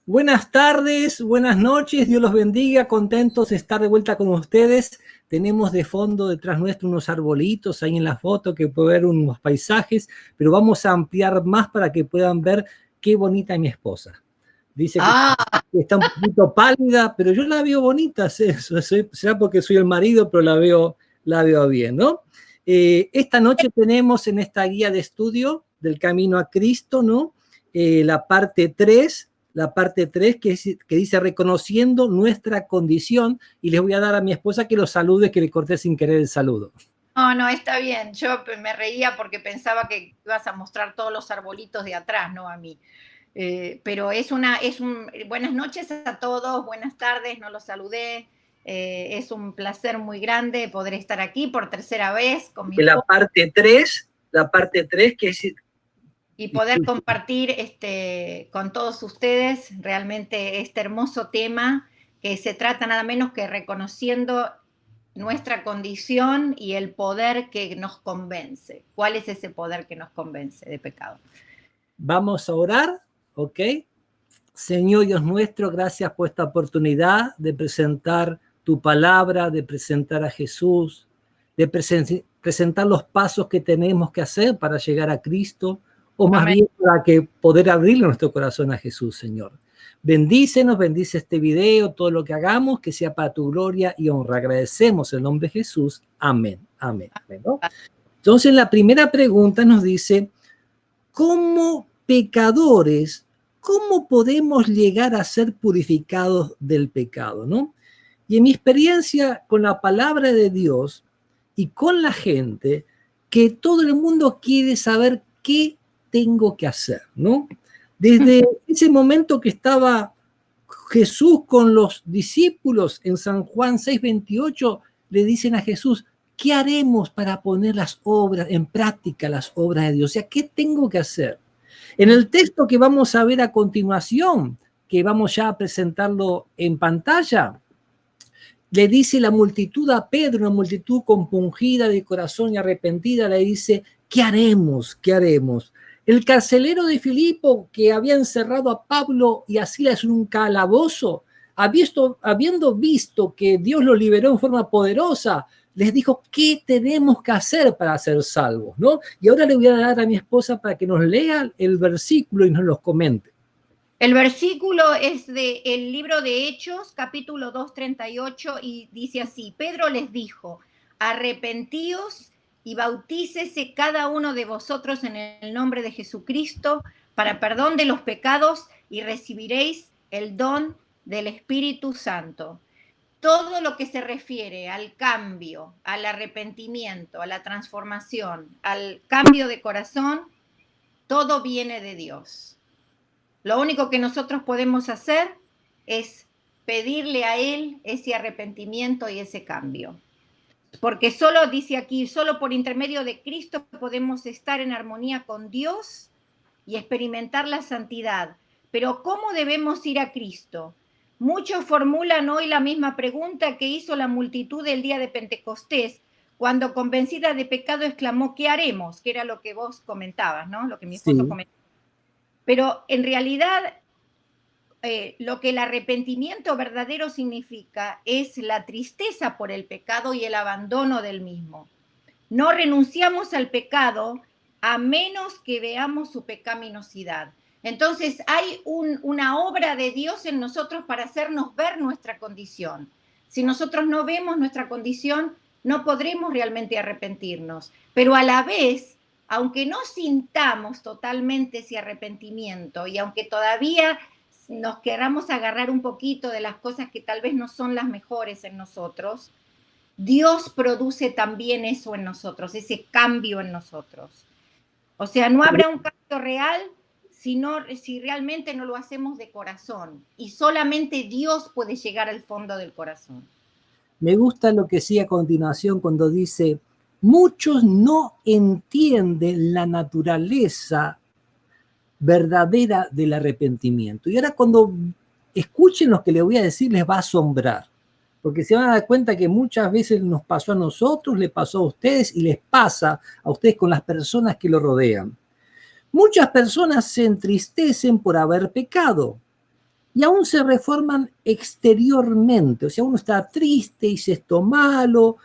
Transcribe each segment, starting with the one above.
Buenas tardes, buenas noches, Dios los bendiga, contentos de estar de vuelta con ustedes. Tenemos de fondo detrás nuestro unos arbolitos ahí en la foto que puede ver unos paisajes, pero vamos a ampliar más para que puedan ver qué bonita es mi esposa. Dice que está un poquito pálida, pero yo la veo bonita, será porque soy el marido, pero la veo bien, ¿no? Esta noche tenemos en esta guía de estudio del Camino a Cristo, ¿no? La parte 3 que dice reconociendo nuestra condición, y les voy a dar a mi esposa que lo salude, que le corté sin querer el saludo. No, está bien. Yo me reía porque pensaba que ibas a mostrar todos los arbolitos de atrás, no a mí. Pero buenas noches a todos, buenas tardes, no los saludé. Es un placer muy grande poder estar aquí por tercera vez con mi esposa. La parte 3 que es... Y poder compartir con todos ustedes realmente este hermoso tema que se trata nada menos que reconociendo nuestra condición y el poder que nos convence. ¿Cuál es ese poder que nos convence de pecado? Vamos a orar, ¿ok? Señor Dios nuestro, gracias por esta oportunidad de presentar tu palabra, de presentar a Jesús, de presentar los pasos que tenemos que hacer para llegar a Cristo, o más bien para que poder abrirle nuestro corazón a Jesús, Señor. Bendícenos, bendice este video, todo lo que hagamos, que sea para tu gloria y honra. Agradecemos el nombre de Jesús. Amén, amén, amén, ¿no? Entonces, la primera pregunta nos dice, ¿cómo pecadores, cómo podemos llegar a ser purificados del pecado, ¿no? Y en mi experiencia con la palabra de Dios y con la gente, que todo el mundo quiere saber qué tengo que hacer, ¿no? Desde ese momento que estaba Jesús con los discípulos en San Juan 6:28, le dicen a Jesús, ¿qué haremos para poner en práctica las obras de Dios? O sea, ¿qué tengo que hacer? En el texto que vamos a ver a continuación, que vamos ya a presentarlo en pantalla, le dice la multitud a Pedro, una multitud compungida de corazón y arrepentida, le dice, ¿qué haremos? ¿Qué haremos? El carcelero de Filipo, que había encerrado a Pablo y a Silas en un calabozo, habiendo visto que Dios lo liberó en forma poderosa, les dijo, ¿qué tenemos que hacer para ser salvos? ¿No? Y ahora le voy a dar a mi esposa para que nos lea el versículo y nos los comente. El versículo es del libro de Hechos, capítulo 2:38, y dice así, Pedro les dijo, arrepentíos y bautícese cada uno de vosotros en el nombre de Jesucristo para perdón de los pecados y recibiréis el don del Espíritu Santo. Todo lo que se refiere al cambio, al arrepentimiento, a la transformación, al cambio de corazón, todo viene de Dios. Lo único que nosotros podemos hacer es pedirle a Él ese arrepentimiento y ese cambio. Porque solo, dice aquí, solo por intermedio de Cristo podemos estar en armonía con Dios y experimentar la santidad. Pero ¿cómo debemos ir a Cristo? Muchos formulan hoy la misma pregunta que hizo la multitud el día de Pentecostés, cuando convencida de pecado exclamó, ¿qué haremos? Que era lo que vos comentabas, ¿no? Lo que mi esposo comentaba. Pero en realidad lo que el arrepentimiento verdadero significa es la tristeza por el pecado y el abandono del mismo. No renunciamos al pecado a menos que veamos su pecaminosidad. Entonces hay una obra de Dios en nosotros para hacernos ver nuestra condición. Si nosotros no vemos nuestra condición, no podremos realmente arrepentirnos. Pero a la vez, aunque no sintamos totalmente ese arrepentimiento y aunque todavía nos queramos agarrar un poquito de las cosas que tal vez no son las mejores en nosotros, Dios produce también eso en nosotros, ese cambio en nosotros. O sea, no habrá un cambio real si realmente no lo hacemos de corazón. Y solamente Dios puede llegar al fondo del corazón. Me gusta lo que sigue a continuación cuando dice, muchos no entienden la naturaleza verdadera del arrepentimiento. Y ahora cuando escuchen lo que les voy a decir, les va a asombrar. Porque se van a dar cuenta que muchas veces nos pasó a nosotros, les pasó a ustedes y les pasa a ustedes con las personas que lo rodean. Muchas personas se entristecen por haber pecado, y aún se reforman exteriormente. O sea, uno está triste, hice esto malo,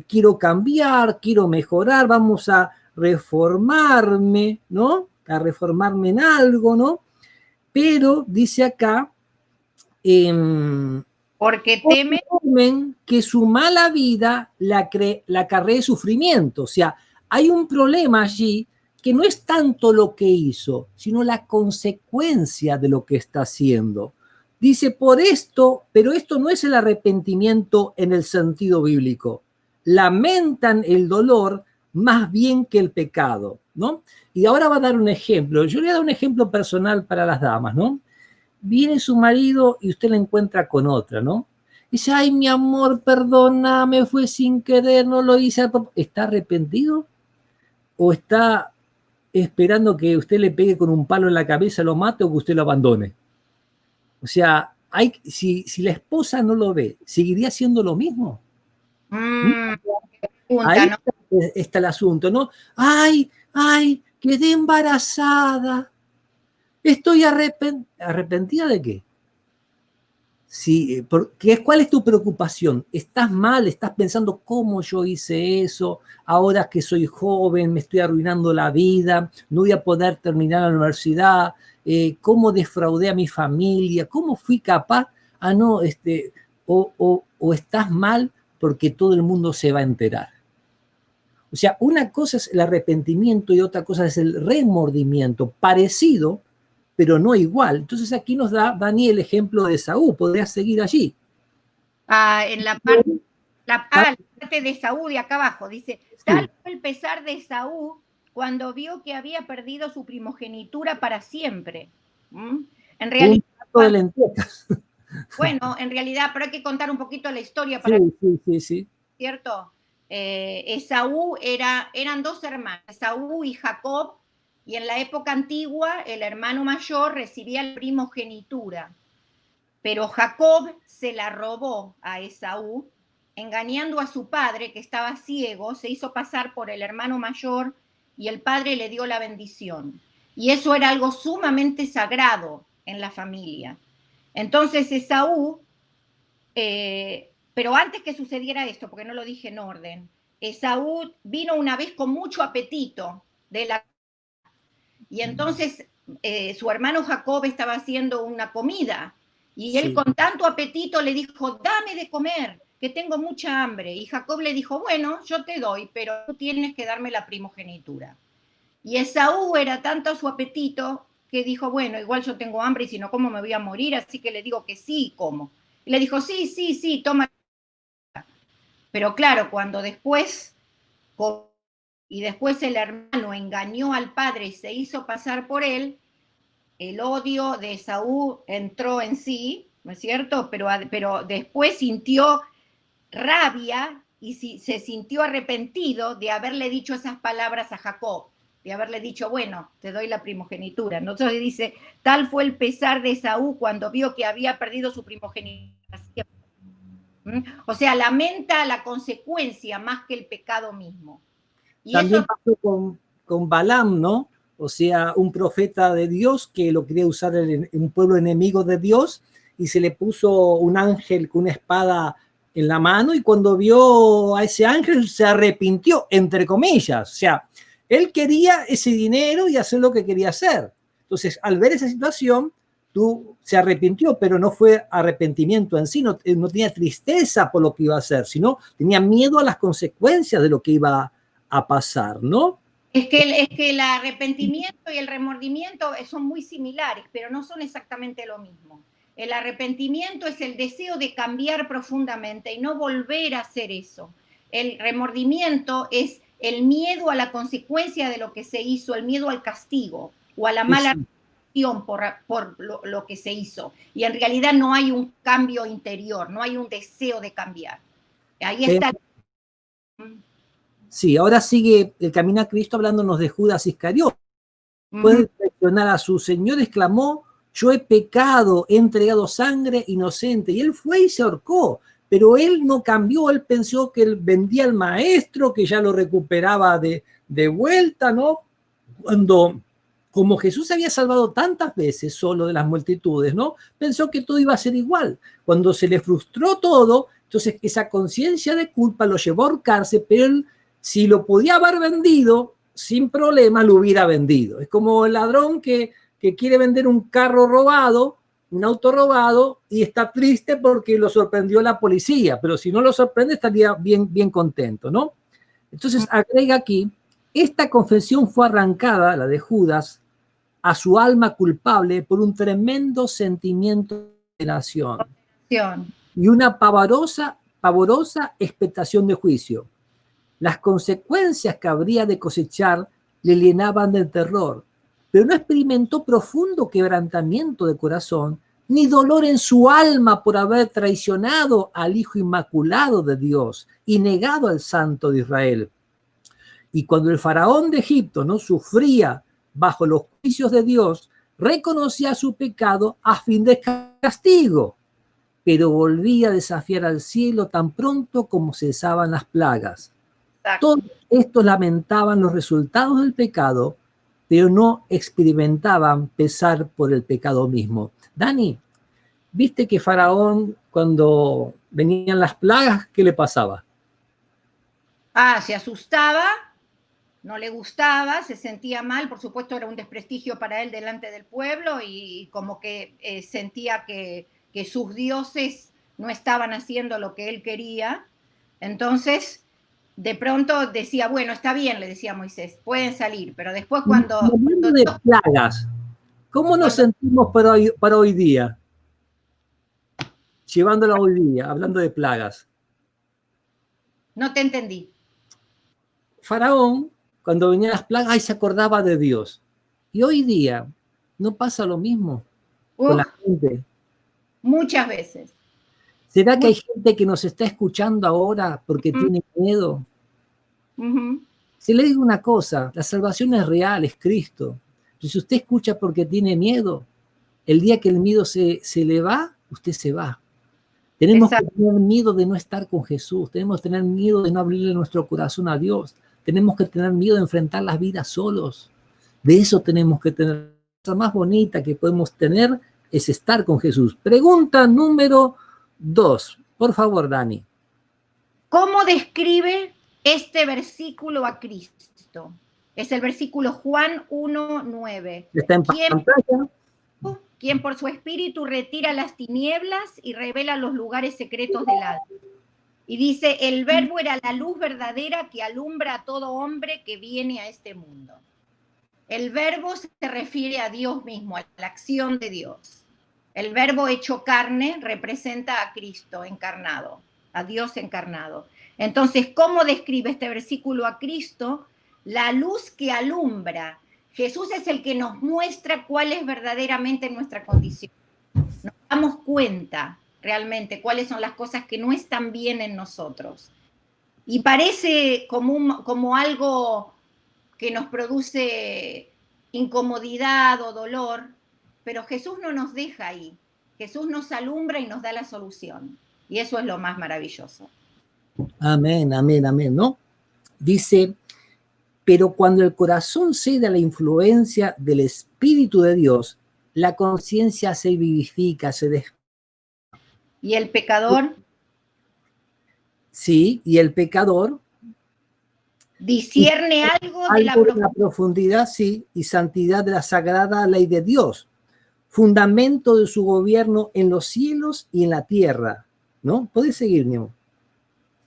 quiero cambiar, quiero mejorar, vamos a reformarme, ¿no? A reformarme en algo, ¿no? Pero dice acá, porque temen que su mala vida la acarree sufrimiento. O sea, hay un problema allí que no es tanto lo que hizo, sino la consecuencia de lo que está haciendo. Dice, por esto, pero esto no es el arrepentimiento en el sentido bíblico. Lamentan el dolor más bien que el pecado, ¿no? Y ahora va a dar un ejemplo. Yo le voy a dar un ejemplo personal para las damas, ¿no? Viene su marido y usted la encuentra con otra, ¿no? Dice, ay, mi amor, perdóname, fue sin querer, no lo hice. ¿Está arrepentido? ¿O está esperando que usted le pegue con un palo en la cabeza, lo mate o que usted lo abandone? O sea, si la esposa no lo ve, ¿seguiría haciendo lo mismo? Ahí está el asunto, ¿no? Ay, quedé embarazada. Estoy arrepentida de qué. Sí, ¿cuál es tu preocupación? ¿Estás mal? ¿Estás pensando cómo yo hice eso? Ahora que soy joven, me estoy arruinando la vida, no voy a poder terminar la universidad, ¿cómo defraudé a mi familia? ¿Cómo fui capaz a no, o estás mal porque todo el mundo se va a enterar? O sea, una cosa es el arrepentimiento y otra cosa es el remordimiento, parecido, pero no igual. Entonces aquí nos da Dani el ejemplo de Esaú, podría seguir allí. En la parte de Esaú de acá abajo, dice, tal fue el pesar de Esaú cuando vio que había perdido su primogenitura para siempre. En realidad, bueno, en realidad, pero hay que contar un poquito la historia para sí. ¿Cierto? Esaú eran dos hermanos, Esaú y Jacob, y en la época antigua el hermano mayor recibía la primogenitura, pero Jacob se la robó a Esaú, engañando a su padre que estaba ciego, se hizo pasar por el hermano mayor y el padre le dio la bendición. Y eso era algo sumamente sagrado en la familia. Entonces Esaú, pero antes que sucediera esto, porque no lo dije en orden, Esaú vino una vez con mucho apetito de la... Y entonces su hermano Jacob estaba haciendo una comida y él con tanto apetito le dijo, dame de comer, que tengo mucha hambre. Y Jacob le dijo, bueno, yo te doy, pero tú tienes que darme la primogenitura. Y Esaú era tanto su apetito que dijo, bueno, igual yo tengo hambre y si no como me voy a morir, así que le digo que sí, como. Y le dijo, sí, toma. Pero claro, cuando después el hermano engañó al padre y se hizo pasar por él, el odio de Esaú entró en sí, ¿no es cierto? Pero después sintió rabia y se sintió arrepentido de haberle dicho esas palabras a Jacob, de haberle dicho, bueno, te doy la primogenitura. Entonces dice, tal fue el pesar de Esaú cuando vio que había perdido su primogenitura. O sea, lamenta la consecuencia más que el pecado mismo. Y también eso pasó con Balaam, ¿no? O sea, un profeta de Dios que lo quería usar en un pueblo enemigo de Dios y se le puso un ángel con una espada en la mano y cuando vio a ese ángel se arrepintió, entre comillas. O sea, él quería ese dinero y hacer lo que quería hacer. Entonces, al ver esa situación, se arrepintió, pero no fue arrepentimiento en sí, no tenía tristeza por lo que iba a hacer, sino tenía miedo a las consecuencias de lo que iba a pasar, ¿no? Es que el arrepentimiento y el remordimiento son muy similares, pero no son exactamente lo mismo. El arrepentimiento es el deseo de cambiar profundamente y no volver a hacer eso. El remordimiento es el miedo a la consecuencia de lo que se hizo, el miedo al castigo o a la mala acción por lo que se hizo. Y en realidad no hay un cambio interior, no hay un deseo de cambiar. Ahí está. Sí, ahora sigue el camino a Cristo hablándonos de Judas Iscariote. Después de traicionar a su Señor, exclamó, yo he pecado, he entregado sangre inocente. Y él fue y se ahorcó. Pero él no cambió, él pensó que él vendía al maestro, que ya lo recuperaba de vuelta, ¿no? como Jesús se había salvado tantas veces solo de las multitudes, ¿no? Pensó que todo iba a ser igual. Cuando se le frustró todo, entonces esa conciencia de culpa lo llevó a ahorcarse, pero él, si lo podía haber vendido, sin problema lo hubiera vendido. Es como el ladrón que quiere vender un carro robado, un auto robado, y está triste porque lo sorprendió la policía, pero si no lo sorprende estaría bien contento, ¿no? Entonces agrega aquí, esta confesión fue arrancada, la de Judas, a su alma culpable por un tremendo sentimiento de condenación y una pavorosa expectación de juicio. Las consecuencias que habría de cosechar le llenaban de terror, pero no experimentó profundo quebrantamiento de corazón ni dolor en su alma por haber traicionado al Hijo Inmaculado de Dios y negado al Santo de Israel. Y cuando el faraón de Egipto no sufría bajo los juicios de Dios, reconocía su pecado a fin de castigo, pero volvía a desafiar al cielo tan pronto como cesaban las plagas. Todos estos lamentaban los resultados del pecado, pero no experimentaban pesar por el pecado mismo. Dani, ¿viste que Faraón, cuando venían las plagas, qué le pasaba? Se asustaba, no le gustaba, se sentía mal, por supuesto era un desprestigio para él delante del pueblo y como que sentía que sus dioses no estaban haciendo lo que él quería. Entonces, de pronto decía, bueno, está bien, le decía Moisés, pueden salir, pero después cuando... Hablando de plagas, ¿cómo nos sentimos para hoy día? Llevándola hoy día, hablando de plagas. No te entendí. Faraón, cuando venían las plagas, ay, se acordaba de Dios. Y hoy día no pasa lo mismo con la gente. Muchas veces. ¿Será que hay gente que nos está escuchando ahora porque tiene miedo? Si le digo una cosa, la salvación es real, es Cristo. Pero si usted escucha porque tiene miedo, el día que el miedo se le va, usted se va. Tenemos que tener miedo de no estar con Jesús, tenemos que tener miedo de no abrirle nuestro corazón a Dios, tenemos que tener miedo de enfrentar las vidas solos. De eso tenemos que tener. La cosa más bonita que podemos tener es estar con Jesús. Pregunta número 2. Por favor, Dani. ¿Cómo describe este versículo a Cristo? Es el versículo Juan 1:9. Está en pantalla. Quien por su espíritu retira las tinieblas y revela los lugares secretos del alma. Y dice, el verbo era la luz verdadera que alumbra a todo hombre que viene a este mundo. El verbo se refiere a Dios mismo, a la acción de Dios. El verbo hecho carne representa a Cristo encarnado, a Dios encarnado. Entonces, ¿cómo describe este versículo a Cristo? La luz que alumbra. Jesús es el que nos muestra cuál es verdaderamente nuestra condición. Nos damos cuenta realmente cuáles son las cosas que no están bien en nosotros. Y parece como algo que nos produce incomodidad o dolor, pero Jesús no nos deja ahí. Jesús nos alumbra y nos da la solución. Y eso es lo más maravilloso. Amén, amén, amén, ¿no? Dice, pero cuando el corazón cede a la influencia del Espíritu de Dios, la conciencia se vivifica, se despierta. ¿Y el pecador? Sí, y el pecador discierne algo de la profundidad, sí, y santidad de la sagrada ley de Dios, fundamento de su gobierno en los cielos y en la tierra, ¿no? ¿Puedes seguir, mi amor?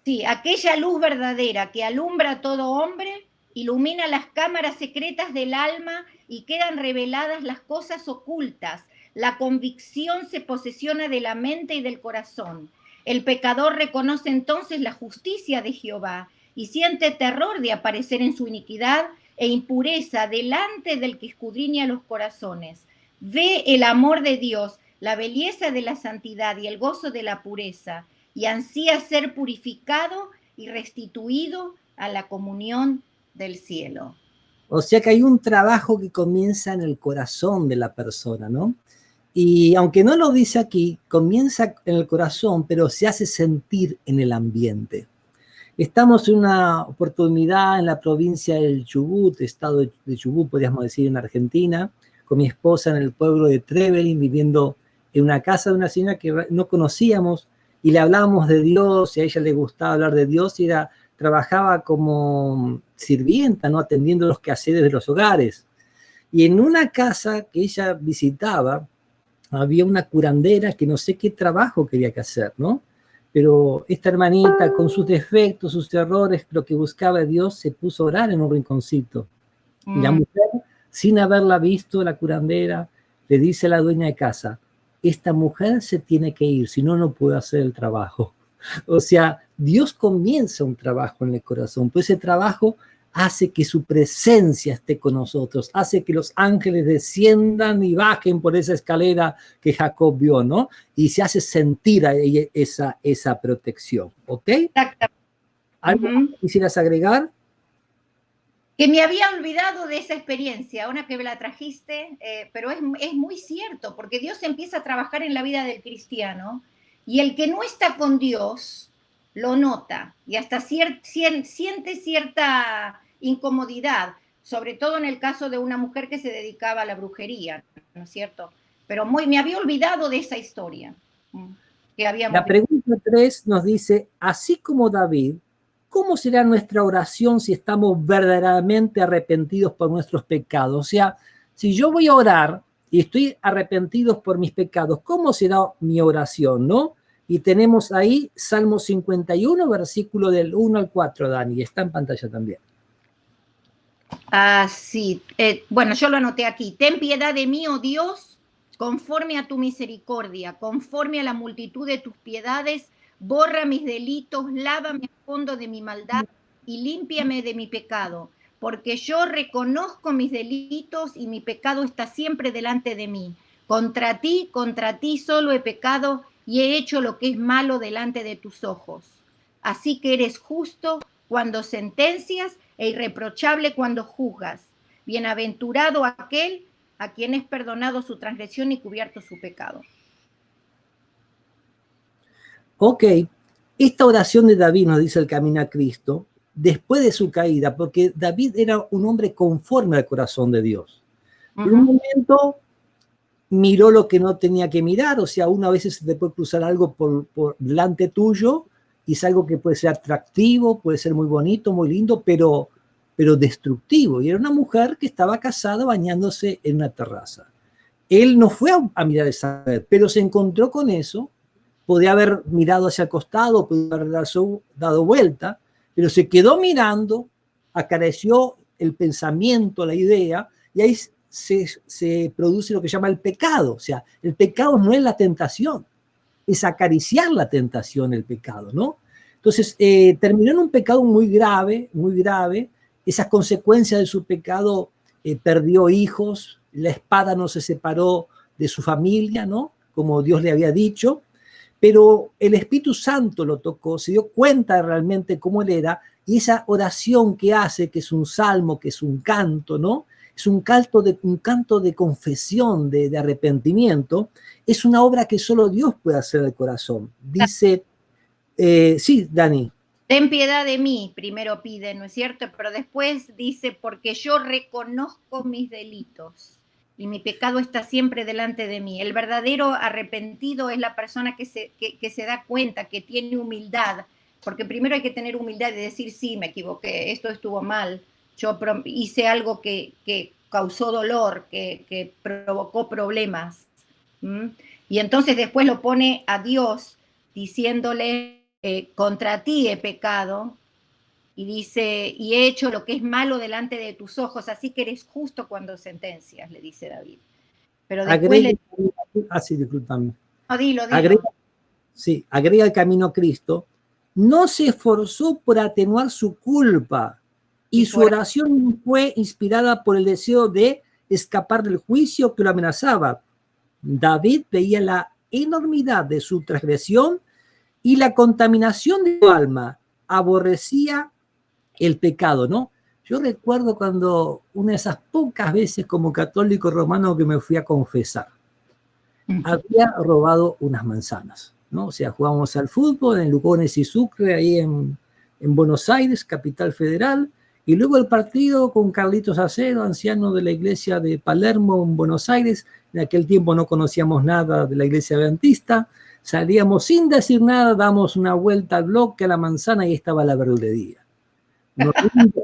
Sí, aquella luz verdadera que alumbra a todo hombre, ilumina las cámaras secretas del alma y quedan reveladas las cosas ocultas. La convicción se posesiona de la mente y del corazón. El pecador reconoce entonces la justicia de Jehová y siente terror de aparecer en su iniquidad e impureza delante del que escudriña los corazones. Ve el amor de Dios, la belleza de la santidad y el gozo de la pureza, y ansía ser purificado y restituido a la comunión del cielo. O sea que hay un trabajo que comienza en el corazón de la persona, ¿no? Y aunque no lo dice aquí, comienza en el corazón, pero se hace sentir en el ambiente. Estamos en una oportunidad en la provincia del Chubut, estado de Chubut, podríamos decir, en Argentina, con mi esposa en el pueblo de Trevelin, viviendo en una casa de una señora que no conocíamos, y le hablábamos de Dios, y a ella le gustaba hablar de Dios, y trabajaba como sirvienta, ¿no? Atendiendo los quehaceres de los hogares. Y en una casa que ella visitaba, había una curandera que no sé qué trabajo quería que hacer, ¿no? Pero esta hermanita, con sus defectos, sus errores, lo que buscaba a Dios, se puso a orar en un rinconcito. Y la mujer, sin haberla visto, la curandera, le dice a la dueña de casa, esta mujer se tiene que ir, si no, no puede hacer el trabajo. O sea, Dios comienza un trabajo en el corazón, pues ese trabajo hace que su presencia esté con nosotros, hace que los ángeles desciendan y bajen por esa escalera que Jacob vio, ¿no? Y se hace sentir ahí esa protección, ¿ok? Exactamente. ¿Algo quisieras agregar? Que me había olvidado de esa experiencia, ahora que me la trajiste, pero es muy cierto, porque Dios empieza a trabajar en la vida del cristiano y el que no está con Dios lo nota y hasta siente cierta incomodidad, sobre todo en el caso de una mujer que se dedicaba a la brujería, ¿no es cierto? Pero me había olvidado de esa historia. La pregunta 3 nos dice, así como David, ¿cómo será nuestra oración si estamos verdaderamente arrepentidos por nuestros pecados? O sea, si yo voy a orar y estoy arrepentido por mis pecados, ¿cómo será mi oración, no? Y tenemos ahí Salmo 51, versículo del 1 al 4, Dani, está en pantalla también. Ah, sí. Bueno, yo lo anoté aquí. Ten piedad de mí, oh Dios, conforme a tu misericordia, conforme a la multitud de tus piedades, borra mis delitos, lávame a fondo de mi maldad y límpiame de mi pecado, porque yo reconozco mis delitos y mi pecado está siempre delante de mí. Contra ti solo he pecado y he hecho lo que es malo delante de tus ojos. Así que eres justo cuando sentencias e irreprochable cuando juzgas. Bienaventurado aquel a quien es perdonado su transgresión y cubierto su pecado. Ok, esta oración de David, nos dice el Camino a Cristo, después de su caída, porque David era un hombre conforme al corazón de Dios. En un momento miró lo que no tenía que mirar, o sea, uno a veces se te puede cruzar algo por delante tuyo, y es algo que puede ser atractivo, puede ser muy bonito, muy lindo, pero destructivo. Y era una mujer que estaba casada bañándose en una terraza. Él no fue a mirar esa vez, pero se encontró con eso, podía haber mirado hacia el costado, podía haber dado vuelta, pero se quedó mirando, acarició el pensamiento, la idea, y ahí se produce lo que se llama el pecado. O sea, el pecado no es la tentación, es acariciar la tentación, el pecado, ¿no? Entonces, terminó en un pecado muy grave, muy grave. Esas consecuencias de su pecado, perdió hijos, la espada no se separó de su familia, ¿no? Como Dios le había dicho, pero el Espíritu Santo lo tocó, se dio cuenta realmente cómo él era, y esa oración que hace, que es un salmo, que es un canto, ¿no? Es un canto de confesión, de arrepentimiento, es una obra que solo Dios puede hacer al corazón. Dice, sí, Dani. Ten piedad de mí, primero pide, ¿no es cierto? Pero después dice, porque yo reconozco mis delitos y mi pecado está siempre delante de mí. El verdadero arrepentido es la persona que se da cuenta, que tiene humildad, porque primero hay que tener humildad y decir, sí, me equivoqué, esto estuvo mal, yo hice algo que causó dolor, que provocó problemas. Y entonces después lo pone a Dios diciéndole, contra ti he pecado, y dice, y he hecho lo que es malo delante de tus ojos, así que eres justo cuando sentencias, le dice David. Pero después sí, discúlpame. No, dilo. Agrega el camino a Cristo. No se esforzó por atenuar su culpa, y su oración fue inspirada por el deseo de escapar del juicio que lo amenazaba. David veía la enormidad de su transgresión y la contaminación de su alma, aborrecía el pecado, ¿no? Yo recuerdo cuando una de esas pocas veces como católico romano que me fui a confesar, había robado unas manzanas, ¿no? O sea, jugábamos al fútbol en Lugones y Sucre, ahí en en Buenos Aires, capital federal, y luego el partido con Carlitos Acedo, anciano de la iglesia de Palermo en Buenos Aires. En aquel tiempo no conocíamos nada de la iglesia adventista. Salíamos sin decir nada, damos una vuelta al bloque, a la manzana, y estaba la verdulería. Unos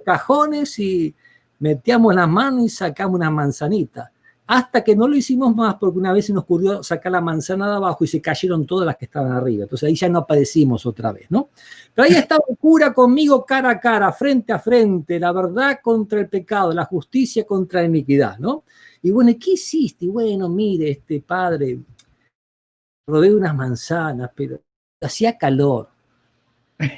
cajones y metíamos las manos y sacamos una manzanita. Hasta que no lo hicimos más, porque una vez se nos ocurrió sacar la manzana de abajo y se cayeron todas las que estaban arriba. Entonces ahí ya no aparecimos otra vez, ¿no? Pero ahí estaba el cura conmigo cara a cara, frente a frente, la verdad contra el pecado, la justicia contra la iniquidad, ¿no? Y bueno, ¿qué hiciste? Y bueno, mire, padre, robé unas manzanas, pero hacía calor.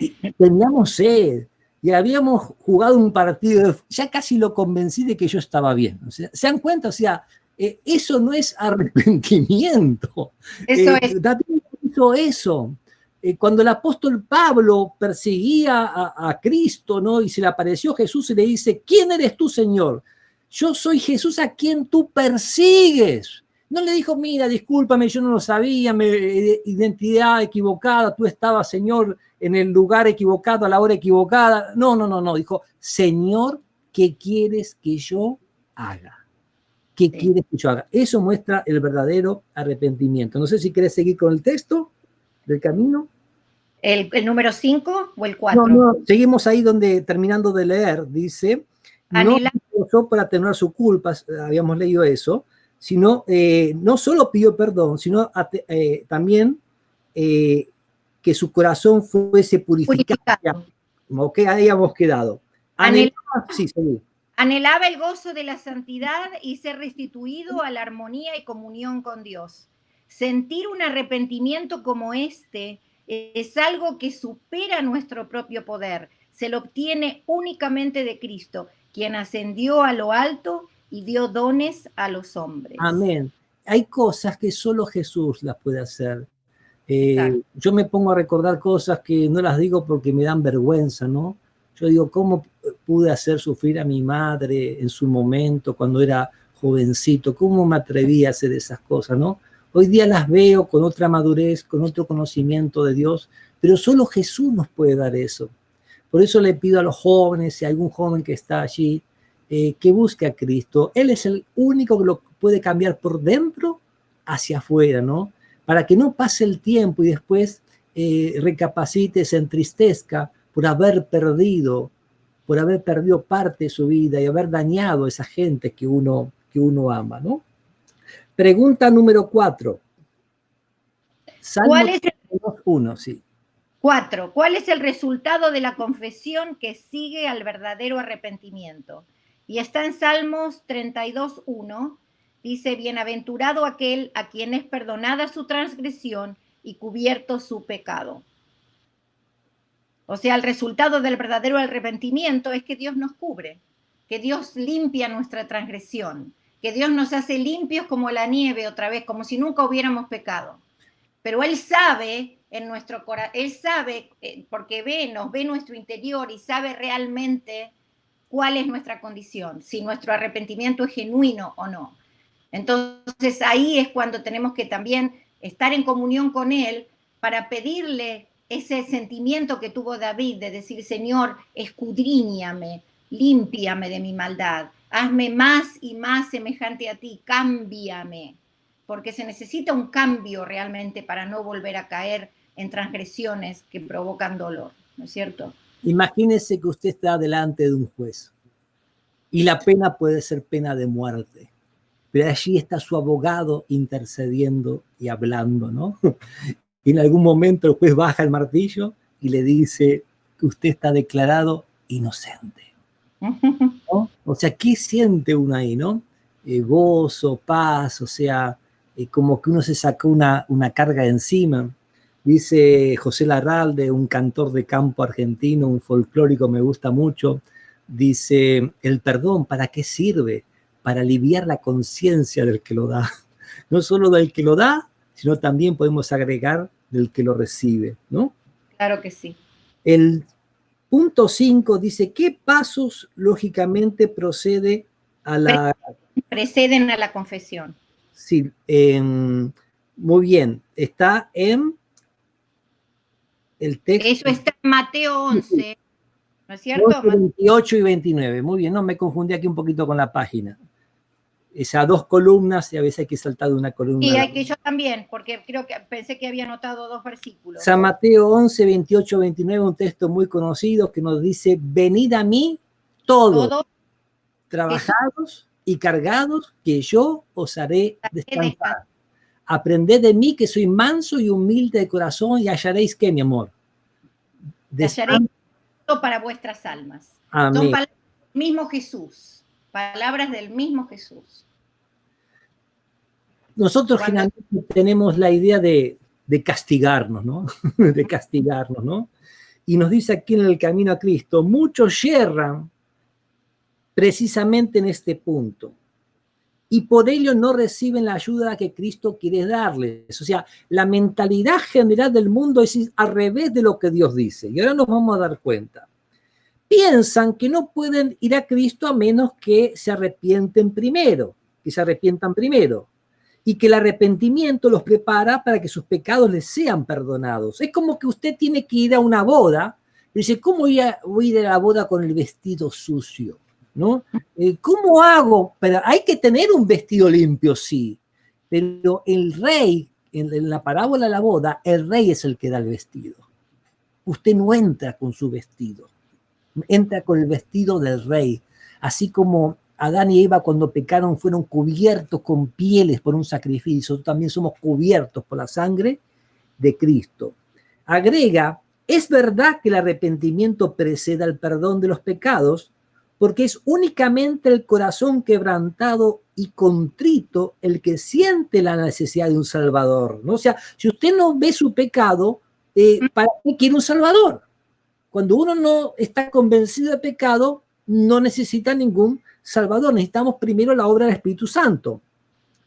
Y teníamos sed. Y habíamos jugado un partido, ya casi lo convencí de que yo estaba bien. O sea, ¿se dan cuenta? O sea, eso no es arrepentimiento. Eso es. David hizo eso. Cuando el apóstol Pablo perseguía a Cristo, ¿no? Y se le apareció Jesús y le dice, ¿quién eres tú, Señor? Yo soy Jesús a quien tú persigues. No le dijo, mira, discúlpame, yo no lo sabía, identidad equivocada, tú estabas, Señor, en el lugar equivocado, a la hora equivocada. No. Dijo, Señor, ¿qué quieres que yo haga? ¿Qué quieres que yo haga? Eso muestra el verdadero arrepentimiento. No sé si querés seguir con el texto del camino. ¿El número 5 o el 4? No, seguimos ahí donde, terminando de leer, dice, no usó para atenuar su culpa, habíamos leído eso, sino no solo pidió perdón, sino también que su corazón fuese purificado. Ok, ahí hemos quedado. Anhelaba el gozo de la santidad y ser restituido a la armonía y comunión con Dios. Sentir un arrepentimiento como este es algo que supera nuestro propio poder. Se lo obtiene únicamente de Cristo, quien ascendió a lo alto y dio dones a los hombres. Amén. Hay cosas que solo Jesús las puede hacer. Yo me pongo a recordar cosas que no las digo porque me dan vergüenza, ¿no? Yo digo, ¿cómo pude hacer sufrir a mi madre en su momento cuando era jovencito? ¿Cómo me atreví a hacer esas cosas, no? Hoy día las veo con otra madurez, con otro conocimiento de Dios, pero solo Jesús nos puede dar eso. Por eso le pido a los jóvenes, si hay algún joven que está allí, que busque a Cristo. Él es el único que lo puede cambiar por dentro hacia afuera, ¿no? Para que no pase el tiempo y después recapacite, se entristezca por haber perdido parte de su vida y haber dañado a esa gente que uno ama, ¿no? Pregunta número 4. ¿Cuál es el 1, sí. 4. ¿Cuál es el resultado de la confesión que sigue al verdadero arrepentimiento? Y está en Salmos 32:1. Dice, bienaventurado aquel a quien es perdonada su transgresión y cubierto su pecado. O sea, el resultado del verdadero arrepentimiento es que Dios nos cubre, que Dios limpia nuestra transgresión, que Dios nos hace limpios como la nieve otra vez, como si nunca hubiéramos pecado. Pero Él sabe en nuestro corazón, Él sabe, porque nos ve nuestro interior y sabe realmente cuál es nuestra condición, si nuestro arrepentimiento es genuino o no. Entonces ahí es cuando tenemos que también estar en comunión con Él para pedirle ese sentimiento que tuvo David de decir, Señor, escudriñame, límpiame de mi maldad, hazme más y más semejante a ti, cámbiame, porque se necesita un cambio realmente para no volver a caer en transgresiones que provocan dolor, ¿no es cierto? Imagínese que usted está delante de un juez y la pena puede ser pena de muerte, pero allí está su abogado intercediendo y hablando, ¿no? Y en algún momento el juez baja el martillo y le dice que usted está declarado inocente, ¿no? O sea, ¿qué siente uno ahí, no? Gozo, paz, o sea, como que uno se sacó una carga de encima. Dice José Larralde, un cantor de campo argentino, un folclórico, me gusta mucho, dice, el perdón, ¿para qué sirve? Para aliviar la conciencia del que lo da. No solo del que lo da, sino también podemos agregar del que lo recibe, ¿no? Claro que sí. El punto 5 dice, ¿qué pasos lógicamente preceden a la confesión? Sí, muy bien. Está en el texto. Eso está en Mateo 11. ¿no es cierto? 28 y 29, muy bien, no, me confundí aquí un poquito con la página. Esas dos columnas y a veces hay que saltar de una columna. Sí, hay que yo también, porque creo que pensé que había anotado 2 versículos. San Mateo 11, 28, 29, un texto muy conocido que nos dice, venid a mí todos trabajados y cargados, que yo os haré descansar. Aprended de mí que soy manso y humilde de corazón y hallaréis, ¿qué, mi amor? Hallaréis para vuestras almas. Amén. Son palabras del mismo Jesús. Palabras del mismo Jesús. Nosotros generalmente tenemos la idea de castigarnos, ¿no? De castigarnos, ¿no? Y nos dice aquí en el camino a Cristo, muchos yerran precisamente en este punto. Y por ello no reciben la ayuda que Cristo quiere darles. O sea, la mentalidad general del mundo es al revés de lo que Dios dice. Y ahora nos vamos a dar cuenta. Piensan que no pueden ir a Cristo a menos que se arrepientan primero. Y que el arrepentimiento los prepara para que sus pecados les sean perdonados. Es como que usted tiene que ir a una boda y dice, ¿cómo voy a ir a la boda con el vestido sucio? ¿No? ¿Cómo hago? Pero hay que tener un vestido limpio, sí. Pero el rey, en la parábola de la boda, el rey es el que da el vestido. Usted no entra con su vestido. Entra con el vestido del rey. Así como Adán y Eva cuando pecaron fueron cubiertos con pieles por un sacrificio, también somos cubiertos por la sangre de Cristo. Agrega, es verdad que el arrepentimiento precede al perdón de los pecados, porque es únicamente el corazón quebrantado y contrito el que siente la necesidad de un salvador, ¿no? O sea, si usted no ve su pecado, ¿para qué quiere un salvador? Cuando uno no está convencido de pecado, no necesita ningún salvador. Necesitamos primero la obra del Espíritu Santo.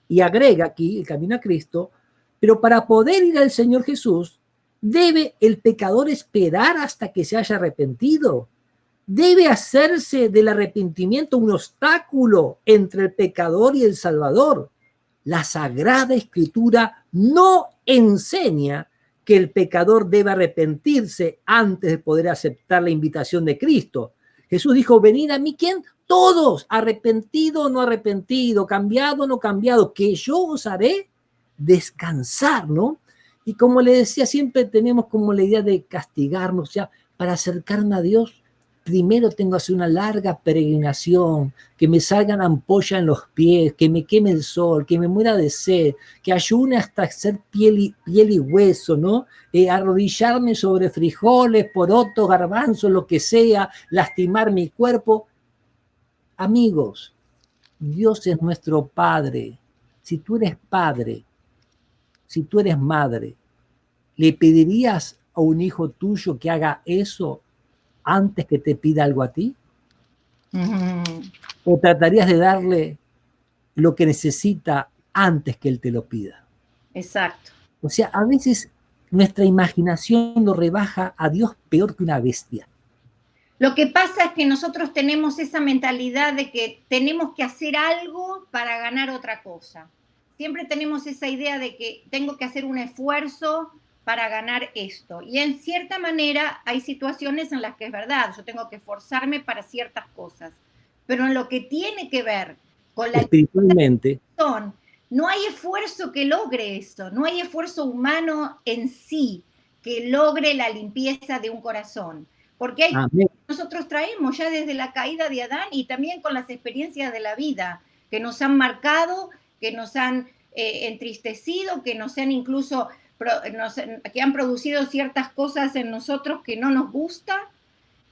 Y agrega aquí el camino a Cristo, pero para poder ir al Señor Jesús, ¿debe el pecador esperar hasta que se haya arrepentido? ¿Debe hacerse del arrepentimiento un obstáculo entre el pecador y el Salvador? La Sagrada Escritura no enseña que el pecador debe arrepentirse antes de poder aceptar la invitación de Cristo. Jesús dijo, venid a mí, ¿quién? Todos, arrepentido o no arrepentido, cambiado o no cambiado, que yo os haré descansar, ¿no? Y como le decía, siempre tenemos como la idea de castigarnos, ya, para acercarme a Dios, primero tengo que hacer una larga peregrinación, que me salgan ampollas en los pies, que me queme el sol, que me muera de sed, que ayune hasta ser piel y hueso, ¿no? Arrodillarme sobre frijoles, porotos, garbanzos, lo que sea, lastimar mi cuerpo. Amigos, Dios es nuestro Padre. Si tú eres padre, si tú eres madre, ¿le pedirías a un hijo tuyo que haga eso antes que te pida algo a ti? ¿O tratarías de darle lo que necesita antes que él te lo pida? Exacto. O sea, a veces nuestra imaginación lo rebaja a Dios peor que una bestia. Lo que pasa es que nosotros tenemos esa mentalidad de que tenemos que hacer algo para ganar otra cosa. Siempre tenemos esa idea de que tengo que hacer un esfuerzo para ganar esto. Y en cierta manera hay situaciones en las que es verdad, yo tengo que esforzarme para ciertas cosas. Pero en lo que tiene que ver con la espiritualmente, no hay esfuerzo que logre eso, no hay esfuerzo humano en sí que logre la limpieza de un corazón. Porque hay cosas que nosotros traemos ya desde la caída de Adán y también con las experiencias de la vida que nos han marcado, que nos han entristecido, que nos han incluso que han producido ciertas cosas en nosotros que no nos gusta.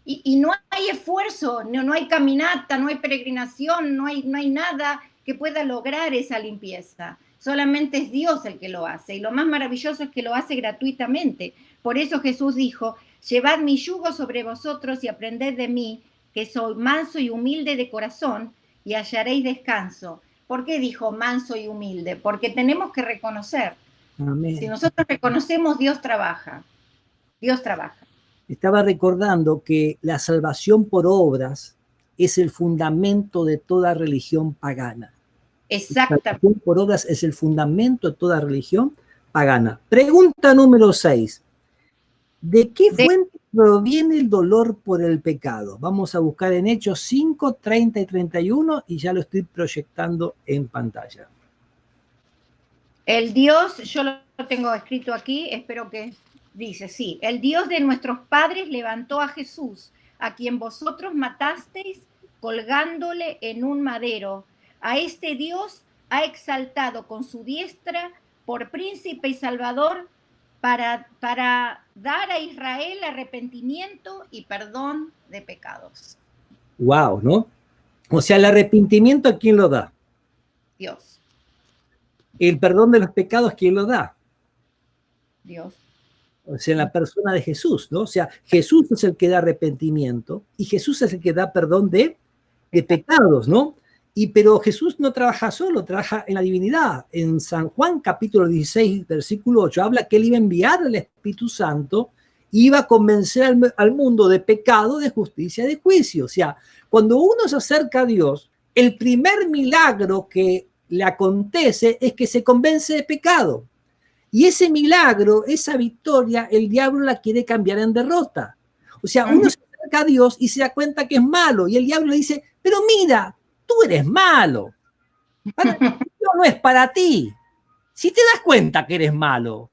Y no hay esfuerzo, no hay caminata, no hay peregrinación, no hay nada que pueda lograr esa limpieza. Solamente es Dios el que lo hace. Y lo más maravilloso es que lo hace gratuitamente. Por eso Jesús dijo, llevad mi yugo sobre vosotros y aprended de mí, que soy manso y humilde de corazón, y hallaréis descanso. ¿Por qué dijo manso y humilde? Porque tenemos que reconocer. Amén. Si nosotros reconocemos, Dios trabaja. Dios trabaja. Estaba recordando que la salvación por obras es el fundamento de toda religión pagana. Exactamente. La salvación por obras es el fundamento de toda religión pagana. Pregunta número 6. ¿De qué fuente proviene el dolor por el pecado? Vamos a buscar en Hechos 5, 30 y 31 y ya lo estoy proyectando en pantalla. El Dios, yo lo tengo escrito aquí, espero que dice, sí, el Dios de nuestros padres levantó a Jesús, a quien vosotros matasteis colgándole en un madero. A este Dios ha exaltado con su diestra por príncipe y salvador para dar a Israel arrepentimiento y perdón de pecados. Wow, ¿no? O sea, el arrepentimiento, ¿a quién lo da? Dios. El perdón de los pecados, ¿quién lo da? Dios. O sea, en la persona de Jesús, ¿no? O sea, Jesús es el que da arrepentimiento y Jesús es el que da perdón de pecados, ¿no? Pero Jesús no trabaja solo, trabaja en la divinidad. En San Juan, capítulo 16, versículo 8, habla que él iba a enviar al Espíritu Santo, iba a convencer al mundo de pecado, de justicia, de juicio. O sea, cuando uno se acerca a Dios, el primer milagro que le acontece es que se convence de pecado. Y ese milagro, esa victoria, el diablo la quiere cambiar en derrota. O sea, uno se acerca a Dios y se da cuenta que es malo. Y el diablo le dice, pero mira, tú eres malo. Dios no es para ti. Si te das cuenta que eres malo. O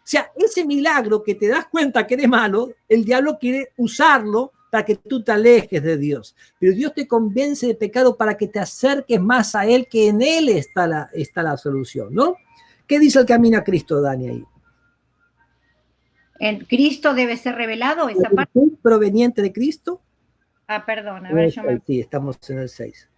sea, ese milagro que te das cuenta que eres malo, el diablo quiere usarlo para que tú te alejes de Dios. Pero Dios te convence de pecado para que te acerques más a Él, que en Él está la solución, ¿no? ¿Qué dice el camino a Cristo, Dani, ahí? ¿En Cristo debe ser revelado esa parte? ¿Proveniente de Cristo? Ah, perdón, a ver, yo me... Sí, estamos en el 6.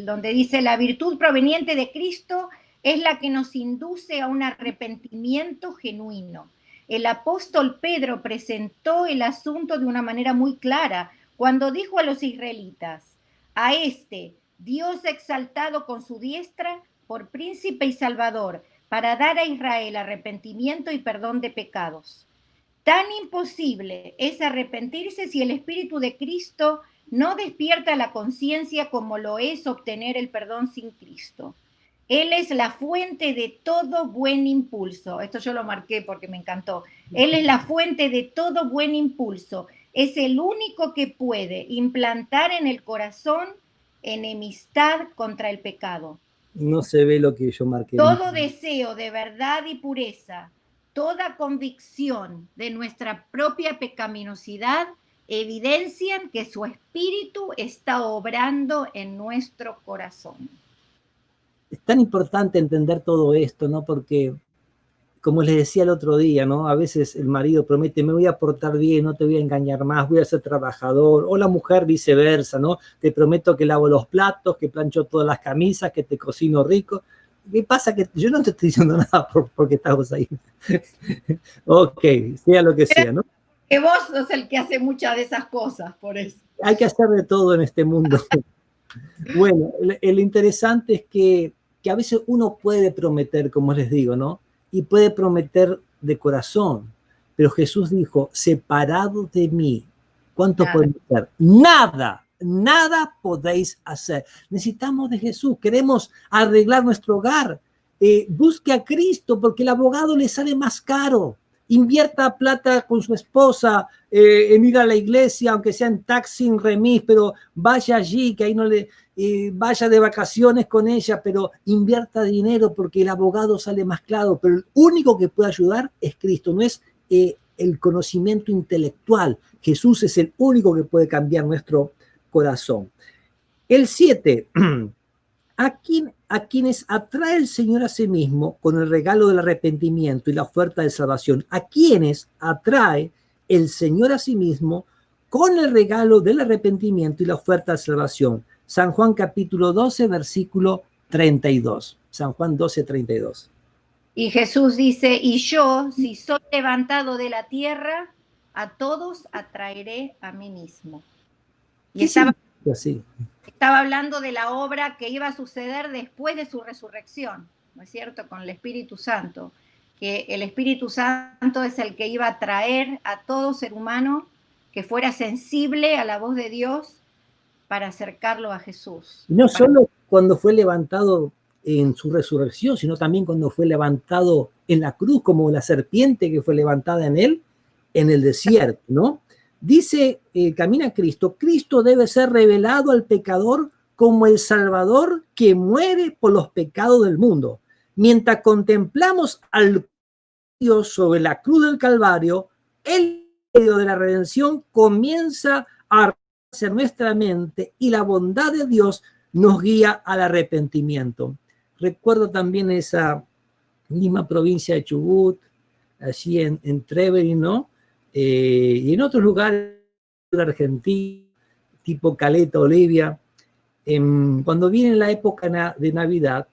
Donde dice, la virtud proveniente de Cristo es la que nos induce a un arrepentimiento genuino. El apóstol Pedro presentó el asunto de una manera muy clara cuando dijo a los israelitas, a este Dios exaltado con su diestra por príncipe y salvador, para dar a Israel arrepentimiento y perdón de pecados. Tan imposible es arrepentirse si el Espíritu de Cristo no despierta la conciencia como lo es obtener el perdón sin Cristo. Él es la fuente de todo buen impulso. Esto yo lo marqué porque me encantó. Él es la fuente de todo buen impulso. Es el único que puede implantar en el corazón enemistad contra el pecado. No se ve lo que yo marqué. Todo deseo de verdad y pureza, toda convicción de nuestra propia pecaminosidad evidencian que su espíritu está obrando en nuestro corazón. Es tan importante entender todo esto, ¿no? Porque, como les decía el otro día, ¿no? A veces el marido promete, me voy a portar bien, no te voy a engañar más, voy a ser trabajador, o la mujer viceversa, ¿no? Te prometo que lavo los platos, que plancho todas las camisas, que te cocino rico. ¿Qué pasa? Que yo no te estoy diciendo nada porque estamos ahí. Ok, sea lo que sea, ¿no? Que vos sos el que hace muchas de esas cosas, por eso. Hay que hacer de todo en este mundo. Bueno, lo interesante es que a veces uno puede prometer, como les digo, ¿no? Y puede prometer de corazón. Pero Jesús dijo, separados de mí, ¿cuánto podemos hacer? Nada podéis hacer. Necesitamos de Jesús, queremos arreglar nuestro hogar. Busque a Cristo porque el abogado le sale más caro. Invierta plata con su esposa en ir a la iglesia, aunque sea en taxi, en remis, pero vaya allí, que ahí no le vaya de vacaciones con ella, pero invierta dinero porque el abogado sale más claro. Pero el único que puede ayudar es Cristo, no es el conocimiento intelectual. Jesús es el único que puede cambiar nuestro corazón. El 7. A quienes atrae el Señor a sí mismo con el regalo del arrepentimiento y la oferta de salvación. A quienes atrae el Señor a sí mismo con el regalo del arrepentimiento y la oferta de salvación. San Juan capítulo 12, versículo 32. San Juan 12, 32. Y Jesús dice, y yo, si soy levantado de la tierra, a todos atraeré a mí mismo. Y estaba hablando de la obra que iba a suceder después de su resurrección, ¿no es cierto? Con el Espíritu Santo, que el Espíritu Santo es el que iba a traer a todo ser humano que fuera sensible a la voz de Dios para acercarlo a Jesús. No solo cuando fue levantado en su resurrección, sino también cuando fue levantado en la cruz, como la serpiente que fue levantada en él, en el desierto, ¿no? Dice, camina Cristo, Cristo debe ser revelado al pecador como el Salvador que muere por los pecados del mundo. Mientras contemplamos al Dios sobre la cruz del Calvario, el medio de la redención comienza a hacer nuestra mente y la bondad de Dios nos guía al arrepentimiento. Recuerdo también esa misma provincia de Chubut, allí en Trevery, ¿no? Y en otros lugares de Argentina, tipo Caleta, Olivia. Cuando viene la época de Navidad,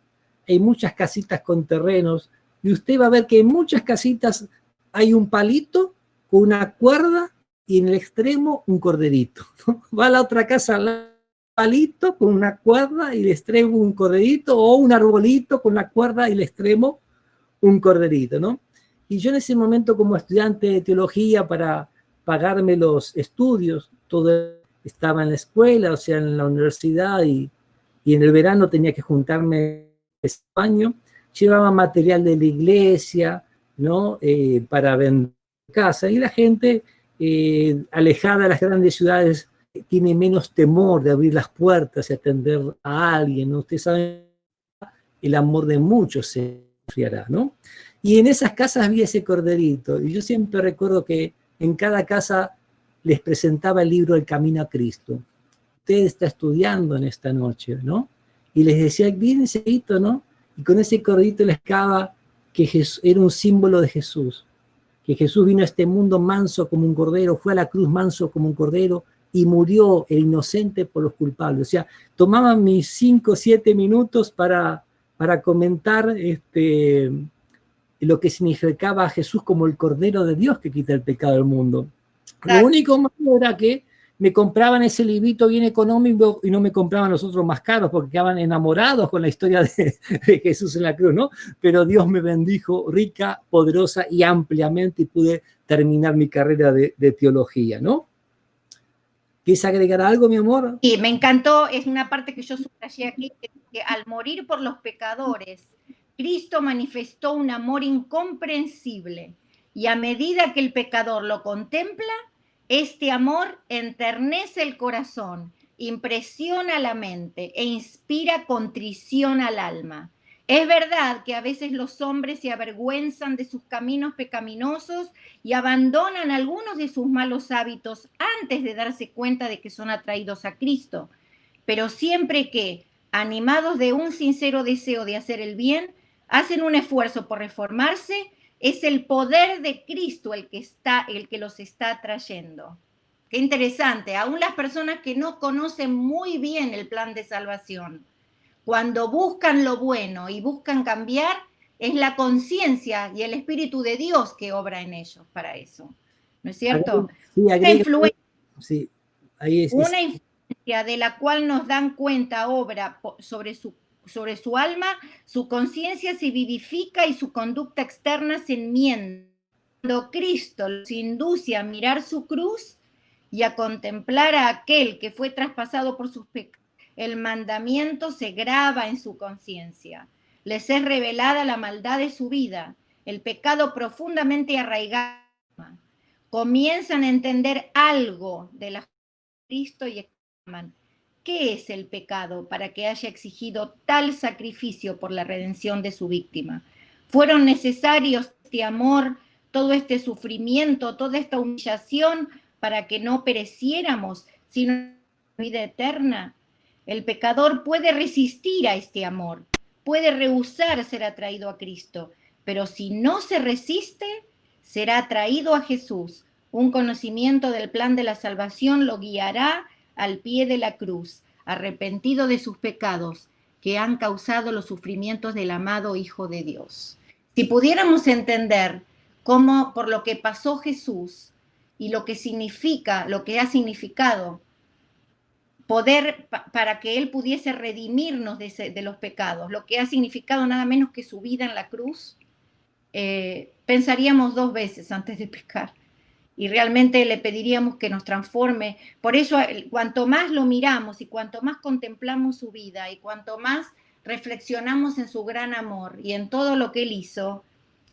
hay muchas casitas con terrenos y usted va a ver que en muchas casitas hay un palito con una cuerda y en el extremo un corderito, ¿no? Va a la otra casa al palito con una cuerda y el extremo un corderito, o un arbolito con la cuerda y el extremo un corderito, ¿no? Y yo en ese momento, como estudiante de teología, para pagarme los estudios, todo estaba en la escuela, o sea, en la universidad, y en el verano tenía que juntarme ese año, llevaba material de la iglesia, ¿no? Para vender casa, y la gente alejada de las grandes ciudades tiene menos temor de abrir las puertas y atender a alguien, ¿no? Ustedes saben, el amor de muchos se enfriará, ¿no? Y en esas casas había ese corderito, y yo siempre recuerdo que en cada casa les presentaba el libro El Camino a Cristo. Usted está estudiando en esta noche, ¿no? Y les decía, bien ese grito, ¿no? Y con ese corderito les cava que Jesús, era un símbolo de Jesús, que Jesús vino a este mundo manso como un cordero, fue a la cruz manso como un cordero y murió el inocente por los culpables. O sea, tomaban mis 5 o 7 minutos para comentar lo que significaba a Jesús como el Cordero de Dios que quita el pecado del mundo. Lo único malo era que me compraban ese librito bien económico y no me compraban los otros más caros porque quedaban enamorados con la historia de Jesús en la cruz, ¿no? Pero Dios me bendijo rica, poderosa y ampliamente y pude terminar mi carrera de teología, ¿no? ¿Quieres agregar algo, mi amor? Sí, me encantó, es una parte que yo subrayé aquí, que al morir por los pecadores, Cristo manifestó un amor incomprensible y a medida que el pecador lo contempla, este amor enternece el corazón, impresiona la mente e inspira contrición al alma. Es verdad que a veces los hombres se avergüenzan de sus caminos pecaminosos y abandonan algunos de sus malos hábitos antes de darse cuenta de que son atraídos a Cristo. Pero siempre que, animados de un sincero deseo de hacer el bien, hacen un esfuerzo por reformarse, es el poder de Cristo el que los está atrayendo. Qué interesante, aún las personas que no conocen muy bien el plan de salvación, cuando buscan lo bueno y buscan cambiar, es la conciencia y el Espíritu de Dios que obra en ellos para eso. ¿No es cierto? Sí, una influencia, sí, ahí una influencia de la cual nos dan cuenta obra sobre su alma, su conciencia se vivifica y su conducta externa se enmienda. Cuando Cristo los induce a mirar su cruz y a contemplar a aquel que fue traspasado por sus pecados, el mandamiento se graba en su conciencia. Les es revelada la maldad de su vida, el pecado profundamente arraigado. Comienzan a entender algo de la Cristo y exclaman, ¿qué es el pecado para que haya exigido tal sacrificio por la redención de su víctima? ¿Fueron necesarios este amor, todo este sufrimiento, toda esta humillación para que no pereciéramos, sino vida eterna? El pecador puede resistir a este amor, puede rehusar ser atraído a Cristo, pero si no se resiste, será atraído a Jesús. Un conocimiento del plan de la salvación lo guiará al pie de la cruz, arrepentido de sus pecados que han causado los sufrimientos del amado Hijo de Dios. Si pudiéramos entender cómo por lo que pasó Jesús y lo que significa, lo que ha significado poder para que Él pudiese redimirnos de los pecados, lo que ha significado nada menos que su vida en la cruz, pensaríamos 2 veces antes de pecar. Y realmente le pediríamos que nos transforme. Por eso, cuanto más lo miramos y cuanto más contemplamos su vida y cuanto más reflexionamos en su gran amor y en todo lo que Él hizo,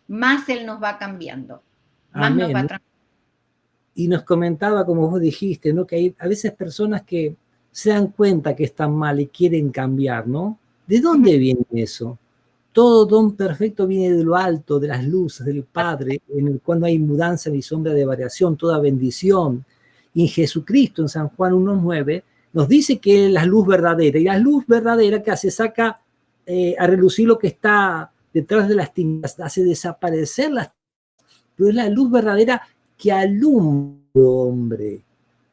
más Él nos va cambiando. Más Amén. nos va transformando. y nos comentaba, como vos dijiste, ¿no? Que hay a veces personas que se dan cuenta que están mal y quieren cambiar, ¿no? ¿De dónde viene eso? Todo don perfecto viene de lo alto, de las luces, del Padre, en el cual no hay mudanza ni sombra de variación, toda bendición. Y en Jesucristo, en San Juan 1:9, nos dice que es la luz verdadera. Y la luz verdadera que hace, saca a relucir lo que está detrás de las tinieblas, hace desaparecer las tinieblas. Pero es la luz verdadera que alumbra, hombre,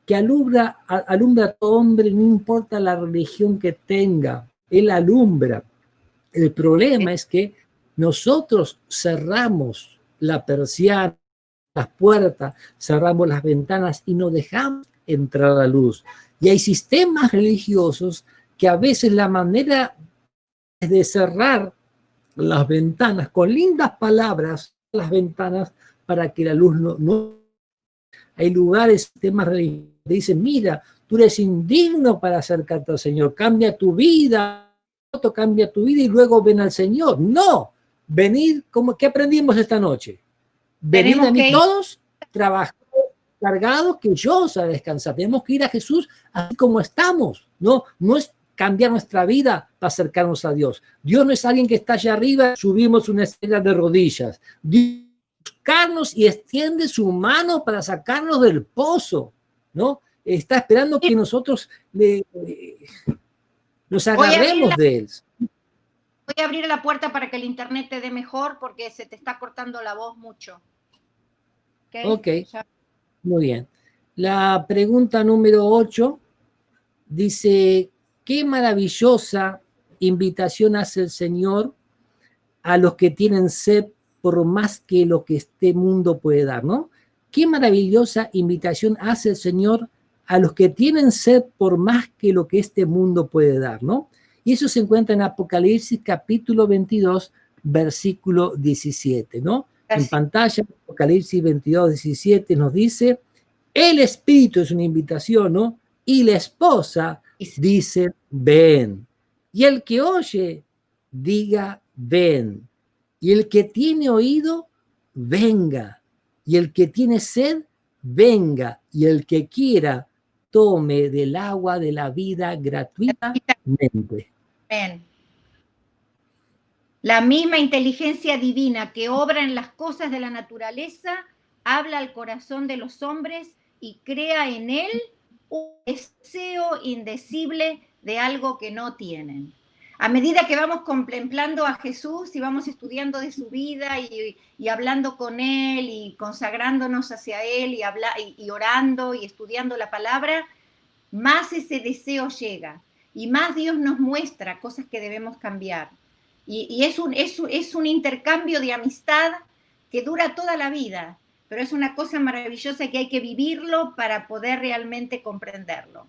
que alumbra a todo hombre, no importa la religión que tenga, él alumbra. El problema es que nosotros cerramos la persiana, las puertas, cerramos las ventanas y no dejamos entrar la luz. Y hay sistemas religiosos que a veces la manera de cerrar las ventanas con lindas palabras, las ventanas para que la luz no. Hay lugares, sistemas religiosos que dicen, mira, tú eres indigno para acercarte al Señor, cambia tu vida, cambia tu vida y luego ven al Señor. No, venid, ¿qué aprendimos esta noche? Venid a mí todos, trabajados, cargados, que yo os haré descansar. Tenemos que ir a Jesús así como estamos. No es cambiar nuestra vida para acercarnos a Dios. Dios no es alguien que está allá arriba, subimos una escalera de rodillas. Dios buscarnos y extiende su mano para sacarnos del pozo, ¿no? Está esperando que nosotros nos agarremos de él. Voy a abrir la puerta para que el internet te dé mejor porque se te está cortando la voz mucho. Ok, muy bien. La pregunta número 8 dice, qué maravillosa invitación hace el Señor a los que tienen sed por más que lo que este mundo puede dar, ¿no? Qué maravillosa invitación hace el Señor a los que tienen sed por más que lo que este mundo puede dar, ¿no? Y eso se encuentra en Apocalipsis capítulo 22, versículo 17, ¿no? En pantalla, Apocalipsis 22, 17 nos dice, el Espíritu es una invitación, ¿no? Y la esposa dice, ven. Y el que oye, diga, ven. Y el que tiene oído, venga. Y el que tiene sed, venga. Y el que quiera, tome del agua de la vida gratuitamente. Ven. La misma inteligencia divina que obra en las cosas de la naturaleza, habla al corazón de los hombres y crea en él un deseo indecible de algo que no tienen. A medida que vamos contemplando a Jesús y vamos estudiando de su vida y hablando con él y consagrándonos hacia él y orando y estudiando la palabra, más ese deseo llega y más Dios nos muestra cosas que debemos cambiar. Y es un intercambio de amistad que dura toda la vida, pero es una cosa maravillosa que hay que vivirlo para poder realmente comprenderlo.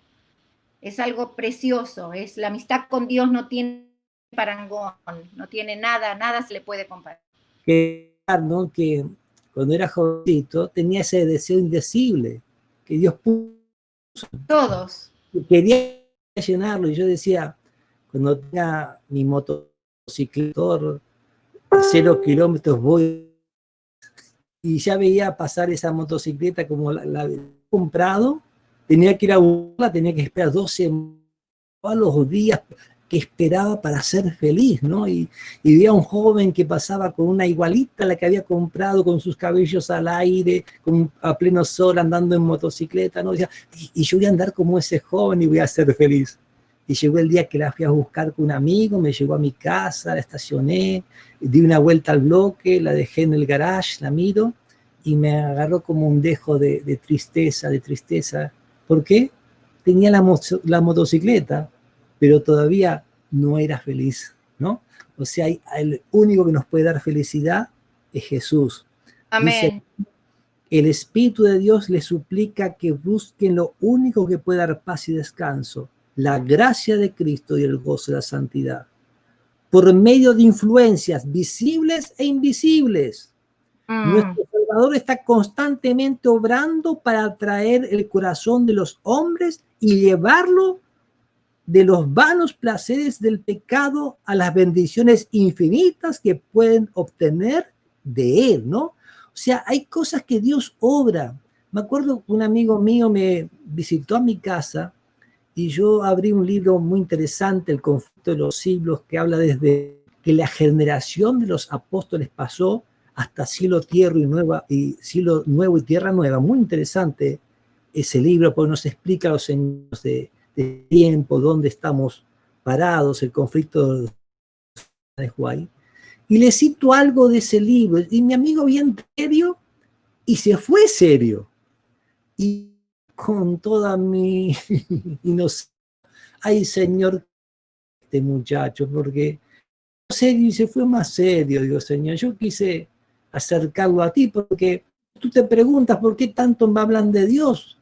Es algo precioso, la amistad con Dios no tiene parangón, no tiene nada se le puede comparar. ¿No? Que cuando era jovencito tenía ese deseo indecible que Dios puso. Todos. Quería llenarlo y yo decía, cuando tenga mi motocicletor, 0 kilómetros voy, y ya veía pasar esa motocicleta como la había comprado, tenía que ir a buscarla, tenía que esperar 12 los días que esperaba para ser feliz, ¿no? Y veía a un joven que pasaba con una igualita a la que había comprado, con sus cabellos al aire, a pleno sol, andando en motocicleta, ¿no? Y yo voy a andar como ese joven y voy a ser feliz. Y llegó el día que la fui a buscar con un amigo, me llevó a mi casa, la estacioné, di una vuelta al bloque, la dejé en el garage, la miro, y me agarró como un dejo de tristeza. ¿Por qué? Tenía la motocicleta, pero todavía no era feliz, ¿no? O sea, el único que nos puede dar felicidad es Jesús. Amén. Dice, el Espíritu de Dios les suplica que busquen lo único que puede dar paz y descanso, la gracia de Cristo y el gozo de la santidad, por medio de influencias visibles e invisibles. Nuestro Salvador está constantemente obrando para atraer el corazón de los hombres y llevarlo de los vanos placeres del pecado a las bendiciones infinitas que pueden obtener de él, ¿no? O sea, hay cosas que Dios obra Me acuerdo que un amigo mío me visitó a mi casa y yo abrí un libro muy interesante, El conflicto de los siglos, que habla desde que la generación de los apóstoles pasó hasta cielo nuevo y tierra nueva. Muy interesante ese libro, porque nos explica los señores de tiempo, dónde estamos parados, el conflicto de Huay. Y le cito algo de ese libro, y mi amigo bien serio, y se fue serio. Y con toda mi inocencia, ay Señor, este muchacho, porque serio, y se fue más serio, digo, Señor, yo quise acercarlo a ti, porque tú te preguntas por qué tanto me hablan de Dios,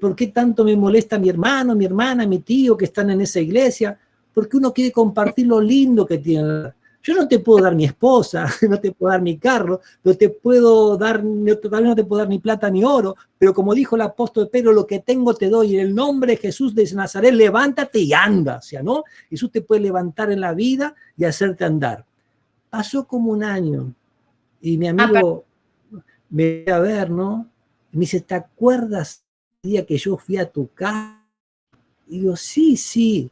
por qué tanto me molesta mi hermano, mi hermana, mi tío que están en esa iglesia, porque uno quiere compartir lo lindo que tiene. Yo no te puedo dar mi esposa, no te puedo dar mi carro, pero te puedo dar, tal vez no te puedo dar ni plata ni oro, pero como dijo el apóstol Pedro, lo que tengo te doy, en el nombre de Jesús de Nazaret, levántate y anda, o sea, ¿no? Jesús te puede levantar en la vida y hacerte andar. Pasó como un año y mi amigo me fue a ver, ¿no? Y me dice, ¿te acuerdas el día que yo fui a tu casa? Y digo, sí, sí.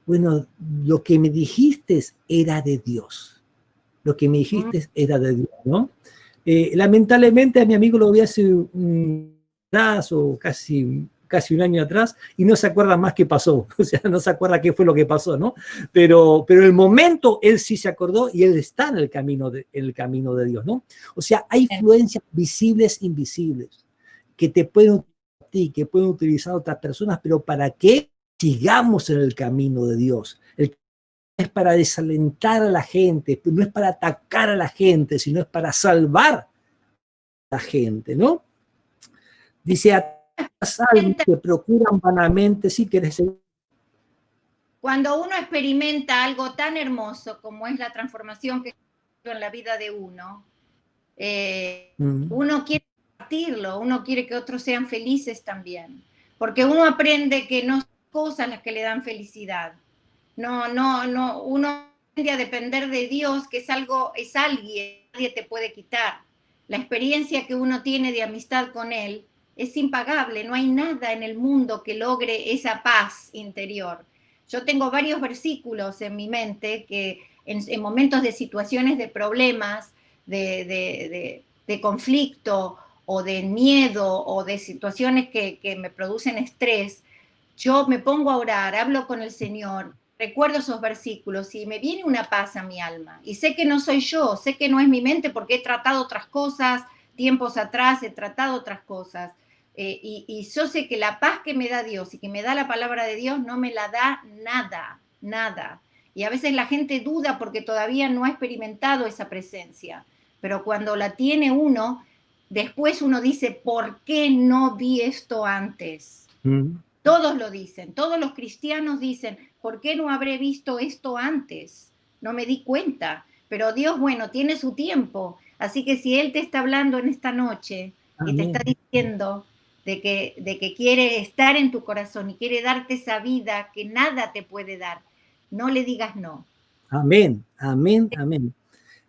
Bueno, lo que me dijiste era de Dios. Lo que me dijiste era de Dios, ¿no? Lamentablemente a mi amigo lo vi hace un atrás o casi un año atrás y no se acuerda más qué pasó, o sea, no se acuerda qué fue lo que pasó, ¿no? Pero el momento él sí se acordó y él está en el camino de Dios, ¿no? O sea, hay influencias visibles, invisibles, que te pueden utilizar, que pueden utilizar otras personas, pero ¿para qué? Sigamos en el camino de Dios. Es para desalentar a la gente, no es para atacar a la gente, sino es para salvar a la gente, ¿no? Dice, a las almas que procuran vanamente, si quieres seguir. Cuando uno experimenta algo tan hermoso como es la transformación que en la vida de uno, uno quiere compartirlo, uno quiere que otros sean felices también, porque uno aprende que no son cosas las que le dan felicidad. No, uno aprende a depender de Dios, que es alguien, nadie te puede quitar. La experiencia que uno tiene de amistad con Él es impagable, no hay nada en el mundo que logre esa paz interior. Yo tengo varios versículos en mi mente que en momentos de situaciones de problemas, de conflicto o de miedo o de situaciones que me producen estrés, yo me pongo a orar, hablo con el Señor, recuerdo esos versículos y me viene una paz a mi alma. Y sé que no soy yo, sé que no es mi mente porque he tratado otras cosas, tiempos atrás he tratado otras cosas. Y yo sé que la paz que me da Dios y que me da la palabra de Dios no me la da nada, nada. Y a veces la gente duda porque todavía no ha experimentado esa presencia. Pero cuando la tiene uno, después uno dice, ¿por qué no vi esto antes? Todos lo dicen, todos los cristianos dicen, ¿por qué no habré visto esto antes? No me di cuenta. Pero Dios, bueno, tiene su tiempo. Así que si Él te está hablando en esta noche y te está diciendo de que quiere estar en tu corazón y quiere darte esa vida que nada te puede dar, no le digas no. Amén, amén, amén.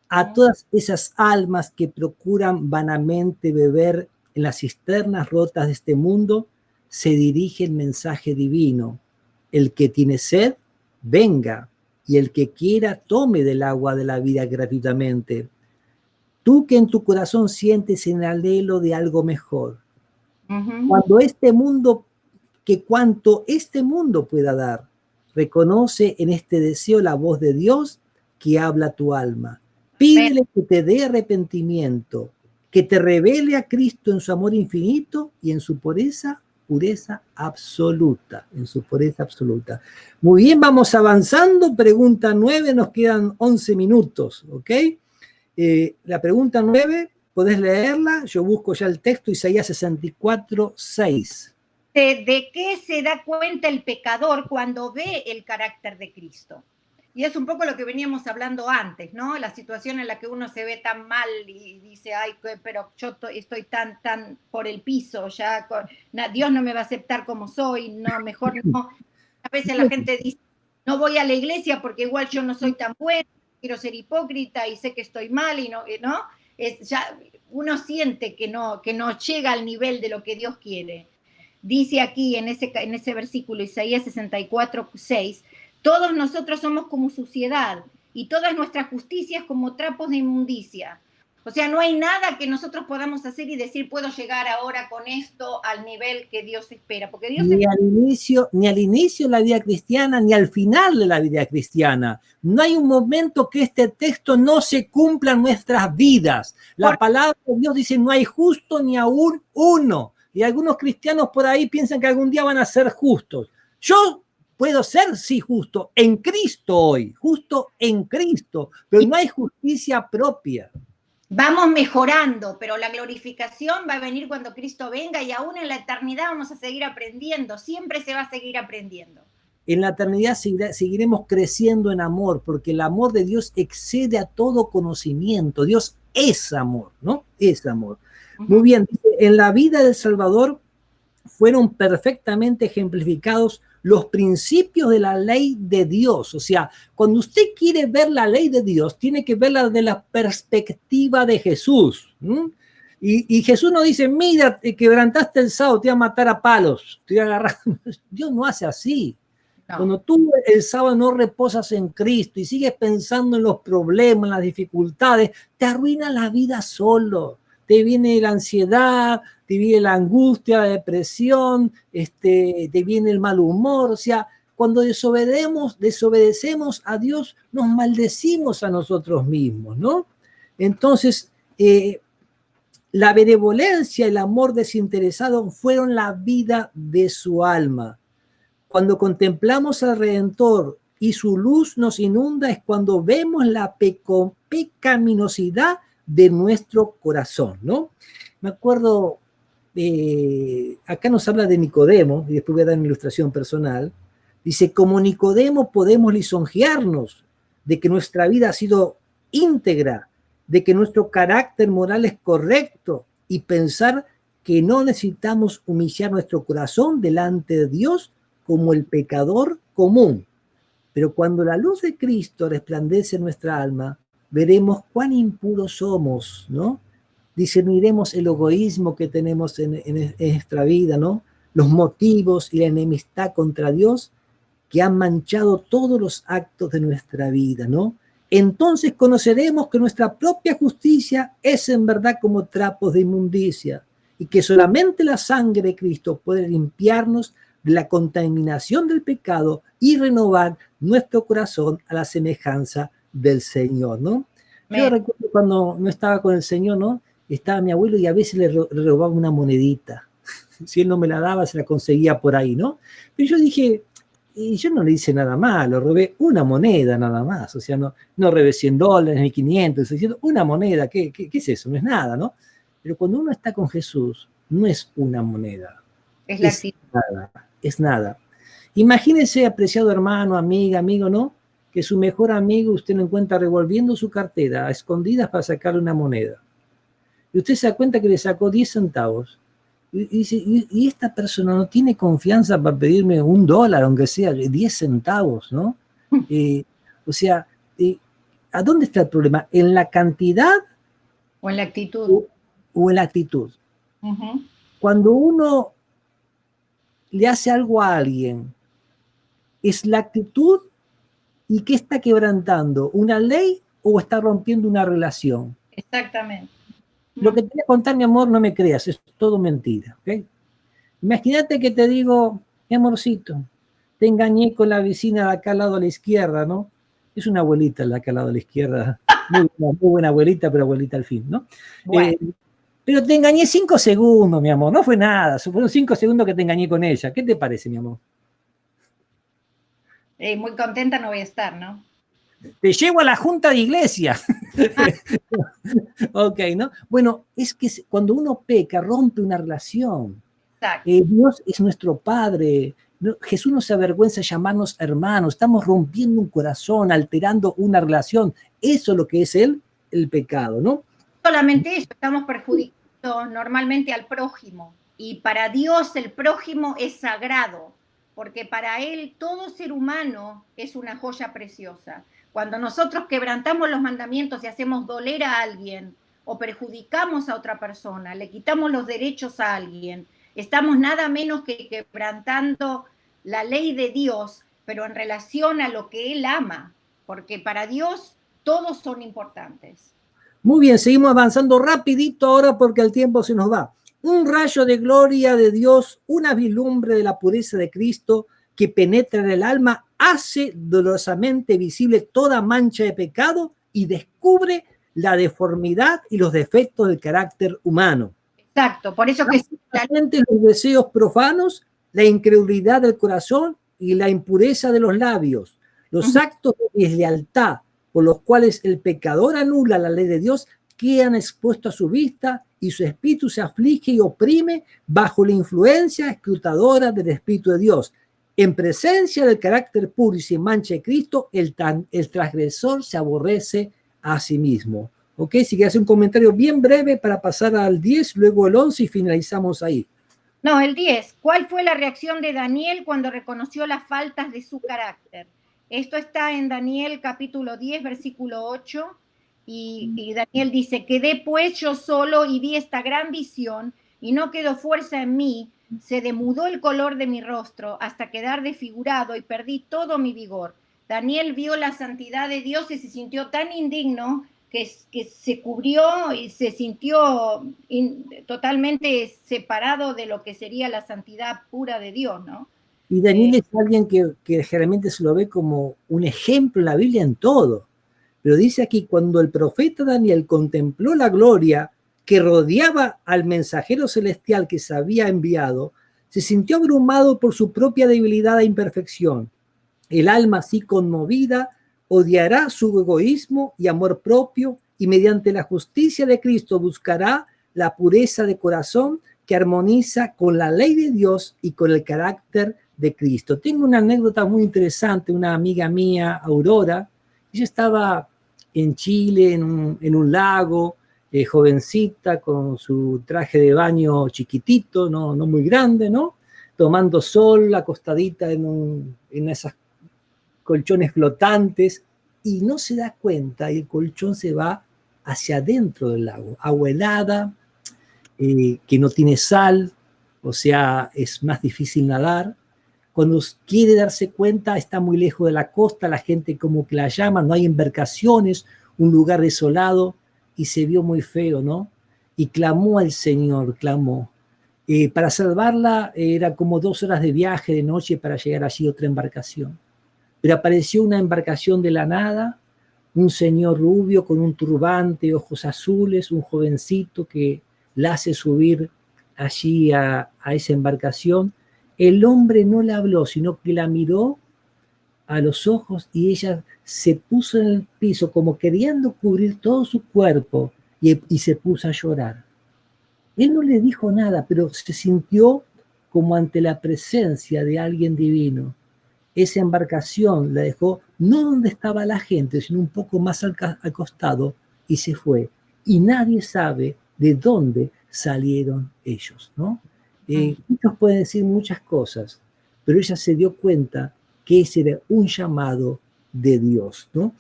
A todas esas almas que procuran vanamente beber en las cisternas rotas de este mundo, se dirige el mensaje divino. El que tiene sed, venga, y el que quiera, tome del agua de la vida gratuitamente. Tú que en tu corazón sientes el anhelo de algo mejor. Cuanto este mundo pueda dar, reconoce en este deseo la voz de Dios que habla a tu alma. Pídele que te dé arrepentimiento, que te revele a Cristo en su amor infinito y en su pureza absoluta, Muy bien, vamos avanzando. Pregunta 9, nos quedan 11 minutos, ¿ok? La pregunta 9, ¿podés leerla? Yo busco ya el texto, Isaías 64, 6. ¿De qué se da cuenta el pecador cuando ve el carácter de Cristo? Y es un poco lo que veníamos hablando antes, ¿no? La situación en la que uno se ve tan mal y dice, ay, pero yo estoy tan por el piso, ya Dios no me va a aceptar como soy, no, mejor no. A veces la gente dice, no voy a la iglesia porque igual yo no soy tan buena, quiero ser hipócrita y sé que estoy mal y no, uno siente que no llega al nivel de lo que Dios quiere. Dice aquí en ese versículo, Isaías 64:6, todos nosotros somos como suciedad y todas nuestras justicias como trapos de inmundicia. O sea, no hay nada que nosotros podamos hacer y decir, puedo llegar ahora con esto al nivel que Dios espera. Porque Dios ni al inicio de la vida cristiana, ni al final de la vida cristiana. No hay un momento que este texto no se cumpla en nuestras vidas. La palabra de Dios dice, no hay justo ni aún uno. Y algunos cristianos por ahí piensan que algún día van a ser justos. Yo puedo ser, sí, justo en Cristo hoy, justo en Cristo, pero no hay justicia propia. Vamos mejorando, pero la glorificación va a venir cuando Cristo venga y aún en la eternidad vamos a seguir aprendiendo, siempre se va a seguir aprendiendo. En la eternidad seguiremos creciendo en amor, porque el amor de Dios excede a todo conocimiento. Dios es amor, ¿no? Es amor. Muy bien, en la vida del Salvador fueron perfectamente ejemplificados los principios de la ley de Dios. O sea, cuando usted quiere ver la ley de Dios, tiene que verla de la perspectiva de Jesús. Y Jesús no dice, mira, te quebrantaste el sábado, te voy a matar a palos, te voy a agarrar. Dios no hace así. No. Cuando tú el sábado no reposas en Cristo y sigues pensando en los problemas, en las dificultades, te arruina la vida solo. Te viene la ansiedad, te viene la angustia, la depresión, te viene el mal humor. O sea, cuando desobedecemos a Dios, nos maldecimos a nosotros mismos, ¿no? Entonces, la benevolencia, el amor desinteresado fueron la vida de su alma. Cuando contemplamos al Redentor y su luz nos inunda, es cuando vemos la pecaminosidad de nuestro corazón, ¿no? Me acuerdo, acá nos habla de Nicodemo, y después voy a dar una ilustración personal. Dice, como Nicodemo podemos lisonjearnos de que nuestra vida ha sido íntegra, de que nuestro carácter moral es correcto y pensar que no necesitamos humillar nuestro corazón delante de Dios como el pecador común. Pero cuando la luz de Cristo resplandece en nuestra alma, veremos cuán impuros somos, ¿no? Discerniremos el egoísmo que tenemos en nuestra vida, ¿no? Los motivos y la enemistad contra Dios que han manchado todos los actos de nuestra vida, ¿no? Entonces conoceremos que nuestra propia justicia es en verdad como trapos de inmundicia y que solamente la sangre de Cristo puede limpiarnos de la contaminación del pecado y renovar nuestro corazón a la semejanza del Señor, ¿no? Yo recuerdo cuando no estaba con el Señor, ¿no? Estaba mi abuelo y a veces le robaba una monedita. Si él no me la daba, se la conseguía por ahí, ¿no? Pero yo dije, y yo no le hice nada malo, robé una moneda nada más, o sea, no robé $100 ni 500, diciendo una moneda, ¿qué es eso? No es nada, ¿no? Pero cuando uno está con Jesús, no es una moneda, es nada, es nada. Imagínese, apreciado hermano, amiga, amigo, ¿no? Que su mejor amigo usted lo encuentra revolviendo su cartera a escondidas para sacarle una moneda. Y usted se da cuenta que le sacó 10 centavos. Y esta persona no tiene confianza para pedirme $1, aunque sea 10 centavos, ¿no? O sea, ¿a dónde está el problema? ¿En la cantidad? ¿O en la actitud? O en la actitud. Cuando uno le hace algo a alguien, ¿es la actitud y qué está quebrantando? ¿Una ley o está rompiendo una relación? Exactamente. Lo que te voy a contar, mi amor, no me creas, es todo mentira, ¿ok? Imagínate que te digo, mi amorcito, te engañé con la vecina de acá al lado a la izquierda, ¿no? Es una abuelita la de acá al lado a la izquierda, muy buena abuelita, pero abuelita al fin, ¿no? Bueno. Pero te engañé 5 segundos, mi amor, no fue nada, fueron 5 segundos que te engañé con ella. ¿Qué te parece, mi amor? Muy contenta no voy a estar, ¿no? Te llevo a la junta de iglesia. Ok, ¿no? Bueno, es que cuando uno peca, rompe una relación. Dios es nuestro Padre. Jesús no se avergüenza de llamarnos hermanos. Estamos rompiendo un corazón, alterando una relación. Eso es lo que es el pecado, ¿no? Solamente eso, estamos perjudicando normalmente al prójimo. Y para Dios el prójimo es sagrado, porque para Él todo ser humano es una joya preciosa. Cuando nosotros quebrantamos los mandamientos y hacemos doler a alguien, o perjudicamos a otra persona, le quitamos los derechos a alguien, estamos nada menos que quebrantando la ley de Dios, pero en relación a lo que Él ama, porque para Dios todos son importantes. Muy bien, seguimos avanzando rapidito ahora porque el tiempo se nos va. Un rayo de gloria de Dios, una vislumbre de la pureza de Cristo que penetra en el alma, hace dolorosamente visible toda mancha de pecado y descubre la deformidad y los defectos del carácter humano. Exacto, por eso que los deseos profanos, la incredulidad del corazón y la impureza de los labios, los actos de deslealtad por los cuales el pecador anula la ley de Dios, quedan expuestos a su vista y su espíritu se aflige y oprime bajo la influencia escrutadora del Espíritu de Dios. En presencia del carácter puro y sin mancha de Cristo, el transgresor se aborrece a sí mismo. ¿Ok? Si quieres hacer un comentario bien breve para pasar al 10, luego el 11 y finalizamos ahí. No, el 10. ¿Cuál fue la reacción de Daniel cuando reconoció las faltas de su carácter? Esto está en Daniel capítulo 10, versículo 8. Y Daniel dice, quedé pues yo solo y vi esta gran visión y no quedó fuerza en mí, se demudó el color de mi rostro hasta quedar desfigurado y perdí todo mi vigor. Daniel vio la santidad de Dios y se sintió tan indigno que se cubrió y se sintió totalmente separado de lo que sería la santidad pura de Dios, ¿no? Y Daniel es alguien que generalmente se lo ve como un ejemplo en la Biblia en todo. Pero dice aquí, cuando el profeta Daniel contempló la gloria que rodeaba al mensajero celestial que se había enviado, se sintió abrumado por su propia debilidad e imperfección. El alma así conmovida odiará su egoísmo y amor propio y mediante la justicia de Cristo buscará la pureza de corazón que armoniza con la ley de Dios y con el carácter de Cristo. Tengo una anécdota muy interesante, una amiga mía, Aurora, ella estaba en Chile, en un lago, jovencita, con su traje de baño chiquitito, no muy grande, ¿no? Tomando sol, acostadita en esas colchones flotantes, y no se da cuenta, y el colchón se va hacia adentro del lago, agua helada, que no tiene sal, o sea, es más difícil nadar. Cuando quiere darse cuenta, está muy lejos de la costa, la gente como que la llama, no hay embarcaciones, un lugar desolado, y se vio muy feo, ¿no? Y clamó al Señor, clamó. Para salvarla era como 2 horas de viaje de noche para llegar allí a otra embarcación. Pero apareció una embarcación de la nada, un señor rubio con un turbante, ojos azules, un jovencito que la hace subir allí a esa embarcación. El hombre no le habló, sino que la miró a los ojos y ella se puso en el piso como queriendo cubrir todo su cuerpo y se puso a llorar. Él no le dijo nada, pero se sintió como ante la presencia de alguien divino. Esa embarcación la dejó no donde estaba la gente, sino un poco más al costado y se fue. Y nadie sabe de dónde salieron ellos, ¿no? Muchos pueden decir muchas cosas, pero ella se dio cuenta que ese era un llamado de Dios, ¿no?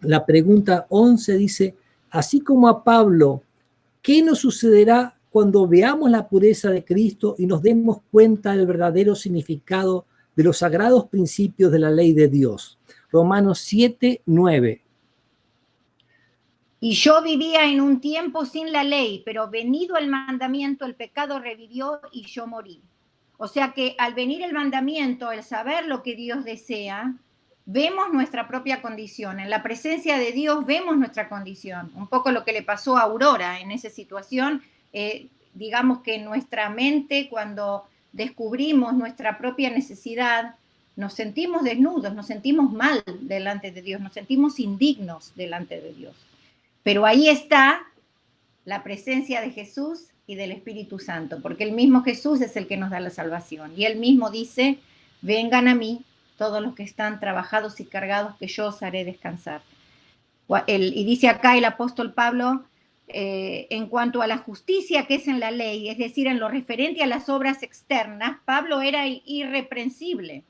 La pregunta 11 dice, así como a Pablo, ¿qué nos sucederá cuando veamos la pureza de Cristo y nos demos cuenta del verdadero significado de los sagrados principios de la ley de Dios? Romanos 7, 9. Y yo vivía en un tiempo sin la ley, pero venido el mandamiento, el pecado revivió y yo morí. O sea que al venir el mandamiento, el saber lo que Dios desea, vemos nuestra propia condición. En la presencia de Dios vemos nuestra condición. Un poco lo que le pasó a Aurora en esa situación. Digamos que nuestra mente, cuando descubrimos nuestra propia necesidad, nos sentimos desnudos, nos sentimos mal delante de Dios, nos sentimos indignos delante de Dios. Pero ahí está la presencia de Jesús y del Espíritu Santo, porque el mismo Jesús es el que nos da la salvación. Y él mismo dice, vengan a mí todos los que están trabajados y cargados, que yo os haré descansar. Y dice acá el apóstol Pablo, en cuanto a la justicia que es en la ley, es decir, en lo referente a las obras externas, Pablo era irreprensible.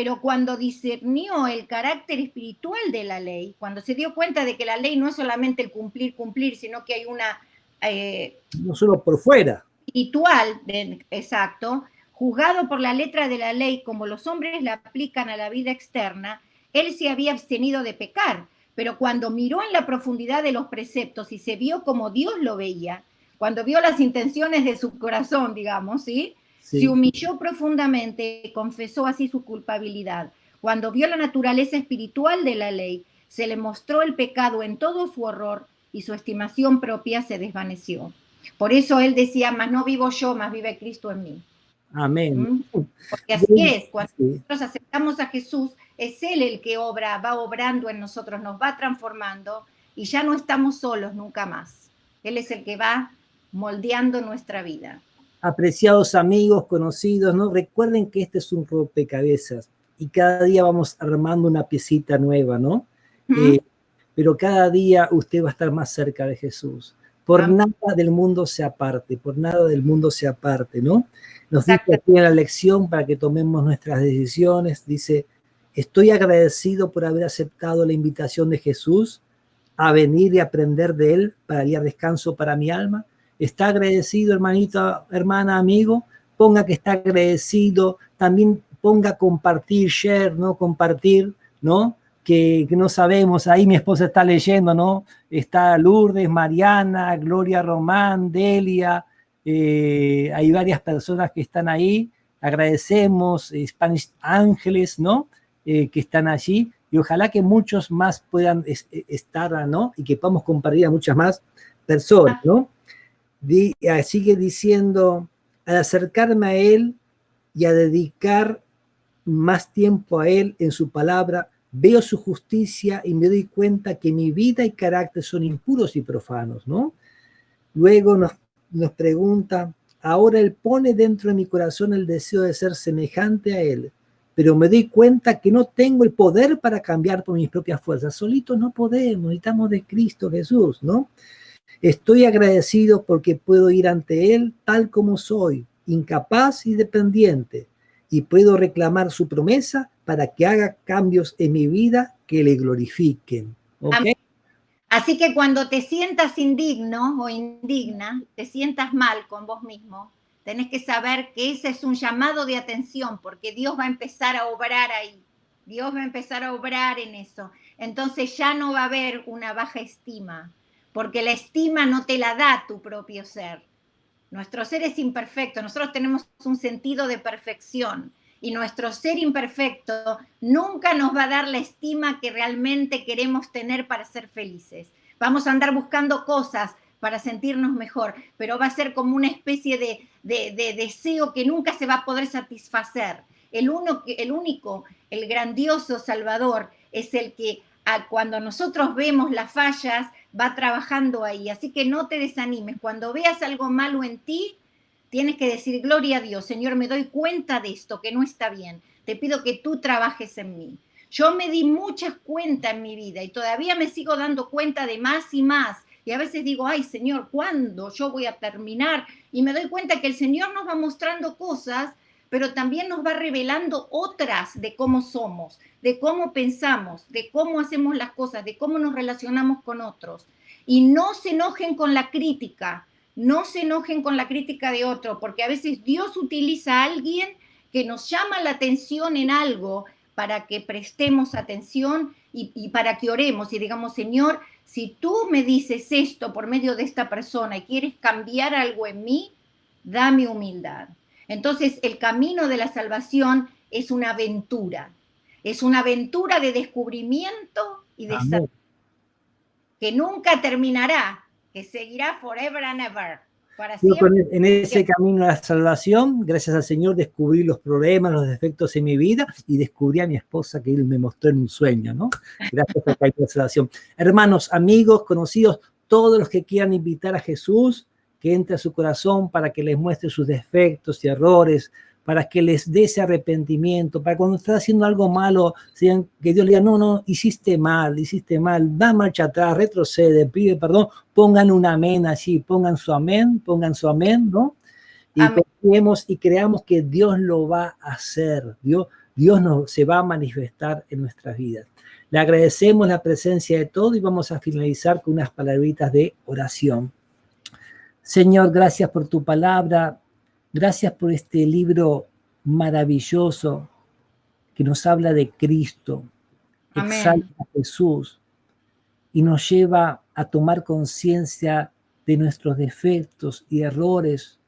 pero cuando discernió el carácter espiritual de la ley, cuando se dio cuenta de que la ley no es solamente el cumplir, sino que hay una... no solo por fuera. Espiritual, exacto, juzgado por la letra de la ley como los hombres la aplican a la vida externa, él se había abstenido de pecar, pero cuando miró en la profundidad de los preceptos y se vio como Dios lo veía, cuando vio las intenciones de su corazón, digamos, ¿sí? Se humilló profundamente y confesó así su culpabilidad. Cuando vio la naturaleza espiritual de la ley, se le mostró el pecado en todo su horror y su estimación propia se desvaneció. Por eso él decía, mas no vivo yo, mas vive Cristo en mí. Amén. Porque así es, cuando nosotros aceptamos a Jesús, es Él el que obra, va obrando en nosotros, nos va transformando y ya no estamos solos nunca más. Él es el que va moldeando nuestra vida. Apreciados amigos, conocidos, ¿no? Recuerden que este es un rompecabezas y cada día vamos armando una piecita nueva, ¿no? Pero cada día usted va a estar más cerca de Jesús. Por nada del mundo se aparte, por nada del mundo se aparte, ¿no? Nos dice aquí en la lección para que tomemos nuestras decisiones, dice, estoy agradecido por haber aceptado la invitación de Jesús a venir y aprender de Él para hallar descanso para mi alma. ¿Está agradecido, hermanito, hermana, amigo? Ponga que está agradecido, también ponga compartir, share, ¿no? Compartir, ¿no? Que no sabemos, ahí mi esposa está leyendo, ¿no? Está Lourdes, Mariana, Gloria Román, Delia, hay varias personas que están ahí, agradecemos, Spanish Ángeles, ¿no? Que están allí, y ojalá que muchos más puedan estar, ¿no? Y que podamos compartir a muchas más personas, ¿no? Sigue diciendo, al acercarme a Él y a dedicar más tiempo a Él en su palabra, veo su justicia y me doy cuenta que mi vida y carácter son impuros y profanos, ¿no? Luego nos pregunta, ahora Él pone dentro de mi corazón el deseo de ser semejante a Él, pero me doy cuenta que no tengo el poder para cambiar por mis propias fuerzas. Solitos no podemos, necesitamos de Cristo Jesús, ¿no? Estoy agradecido porque puedo ir ante Él tal como soy, incapaz y dependiente, y puedo reclamar su promesa para que haga cambios en mi vida que le glorifiquen. ¿Okay? Así que cuando te sientas indigno o indigna, te sientas mal con vos mismo, tenés que saber que ese es un llamado de atención, porque Dios va a empezar a obrar ahí. Dios va a empezar a obrar en eso. Entonces ya no va a haber una baja estima, porque la estima no te la da tu propio ser. Nuestro ser es imperfecto, nosotros tenemos un sentido de perfección y nuestro ser imperfecto nunca nos va a dar la estima que realmente queremos tener para ser felices. Vamos a andar buscando cosas para sentirnos mejor, pero va a ser como una especie de deseo que nunca se va a poder satisfacer. El grandioso Salvador es el que cuando nosotros vemos las fallas, va trabajando ahí. Así que no te desanimes. Cuando veas algo malo en ti, tienes que decir, gloria a Dios, Señor, me doy cuenta de esto, que no está bien. Te pido que tú trabajes en mí. Yo me di muchas cuentas en mi vida y todavía me sigo dando cuenta de más y más. Y a veces digo, ay, Señor, ¿cuándo yo voy a terminar? Y me doy cuenta que el Señor nos va mostrando cosas, pero también nos va revelando otras de cómo somos, de cómo pensamos, de cómo hacemos las cosas, de cómo nos relacionamos con otros. Y no se enojen con la crítica, no se enojen con la crítica de otro, porque a veces Dios utiliza a alguien que nos llama la atención en algo para que prestemos atención y para que oremos y digamos, Señor, si tú me dices esto por medio de esta persona y quieres cambiar algo en mí, dame humildad. Entonces, el camino de la salvación es una aventura de descubrimiento y de salvación, que nunca terminará, que seguirá forever and ever, para siempre. En ese camino a la salvación, gracias al Señor, descubrí los problemas, los defectos en mi vida y descubrí a mi esposa que Él me mostró en un sueño, ¿no? Gracias al camino de la salvación. Hermanos, amigos, conocidos, todos los que quieran invitar a Jesús, que entre a su corazón para que les muestre sus defectos y errores, para que les dé ese arrepentimiento, para cuando estén haciendo algo malo, que Dios le diga, no, hiciste mal, da marcha atrás, retrocede, pide perdón, pongan un amén allí, pongan su amén, ¿no? Y confiemos y creamos que Dios lo va a hacer, Dios Dios se va a manifestar en nuestras vidas. Le agradecemos la presencia de todo y vamos a finalizar con unas palabritas de oración. Señor, gracias por tu palabra, gracias por este libro maravilloso que nos habla de Cristo, Amén. exalta a Jesús y nos lleva a tomar conciencia de nuestros defectos y errores,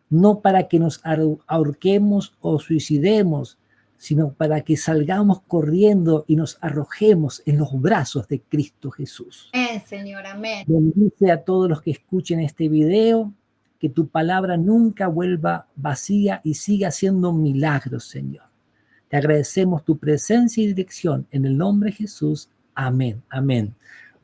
no para que nos ahorquemos o suicidemos, sino para que salgamos corriendo y nos arrojemos en los brazos de Cristo Jesús. Señor, amén. Bendice a todos los que escuchen este video, que tu palabra nunca vuelva vacía y siga haciendo milagros, Señor. Te agradecemos tu presencia y dirección en el nombre de Jesús. Amén, amén.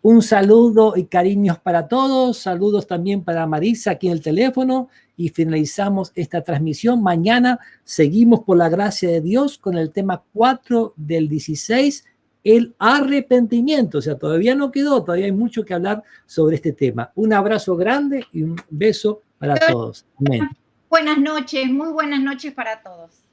Un saludo y cariños para todos. Saludos también para Marisa aquí en el teléfono. Y finalizamos esta transmisión. Mañana seguimos por la gracia de Dios con el tema 4 del 16, el arrepentimiento. O sea, todavía no quedó, todavía hay mucho que hablar sobre este tema. Un abrazo grande y un beso para todos. Amén. Buenas noches, muy buenas noches para todos.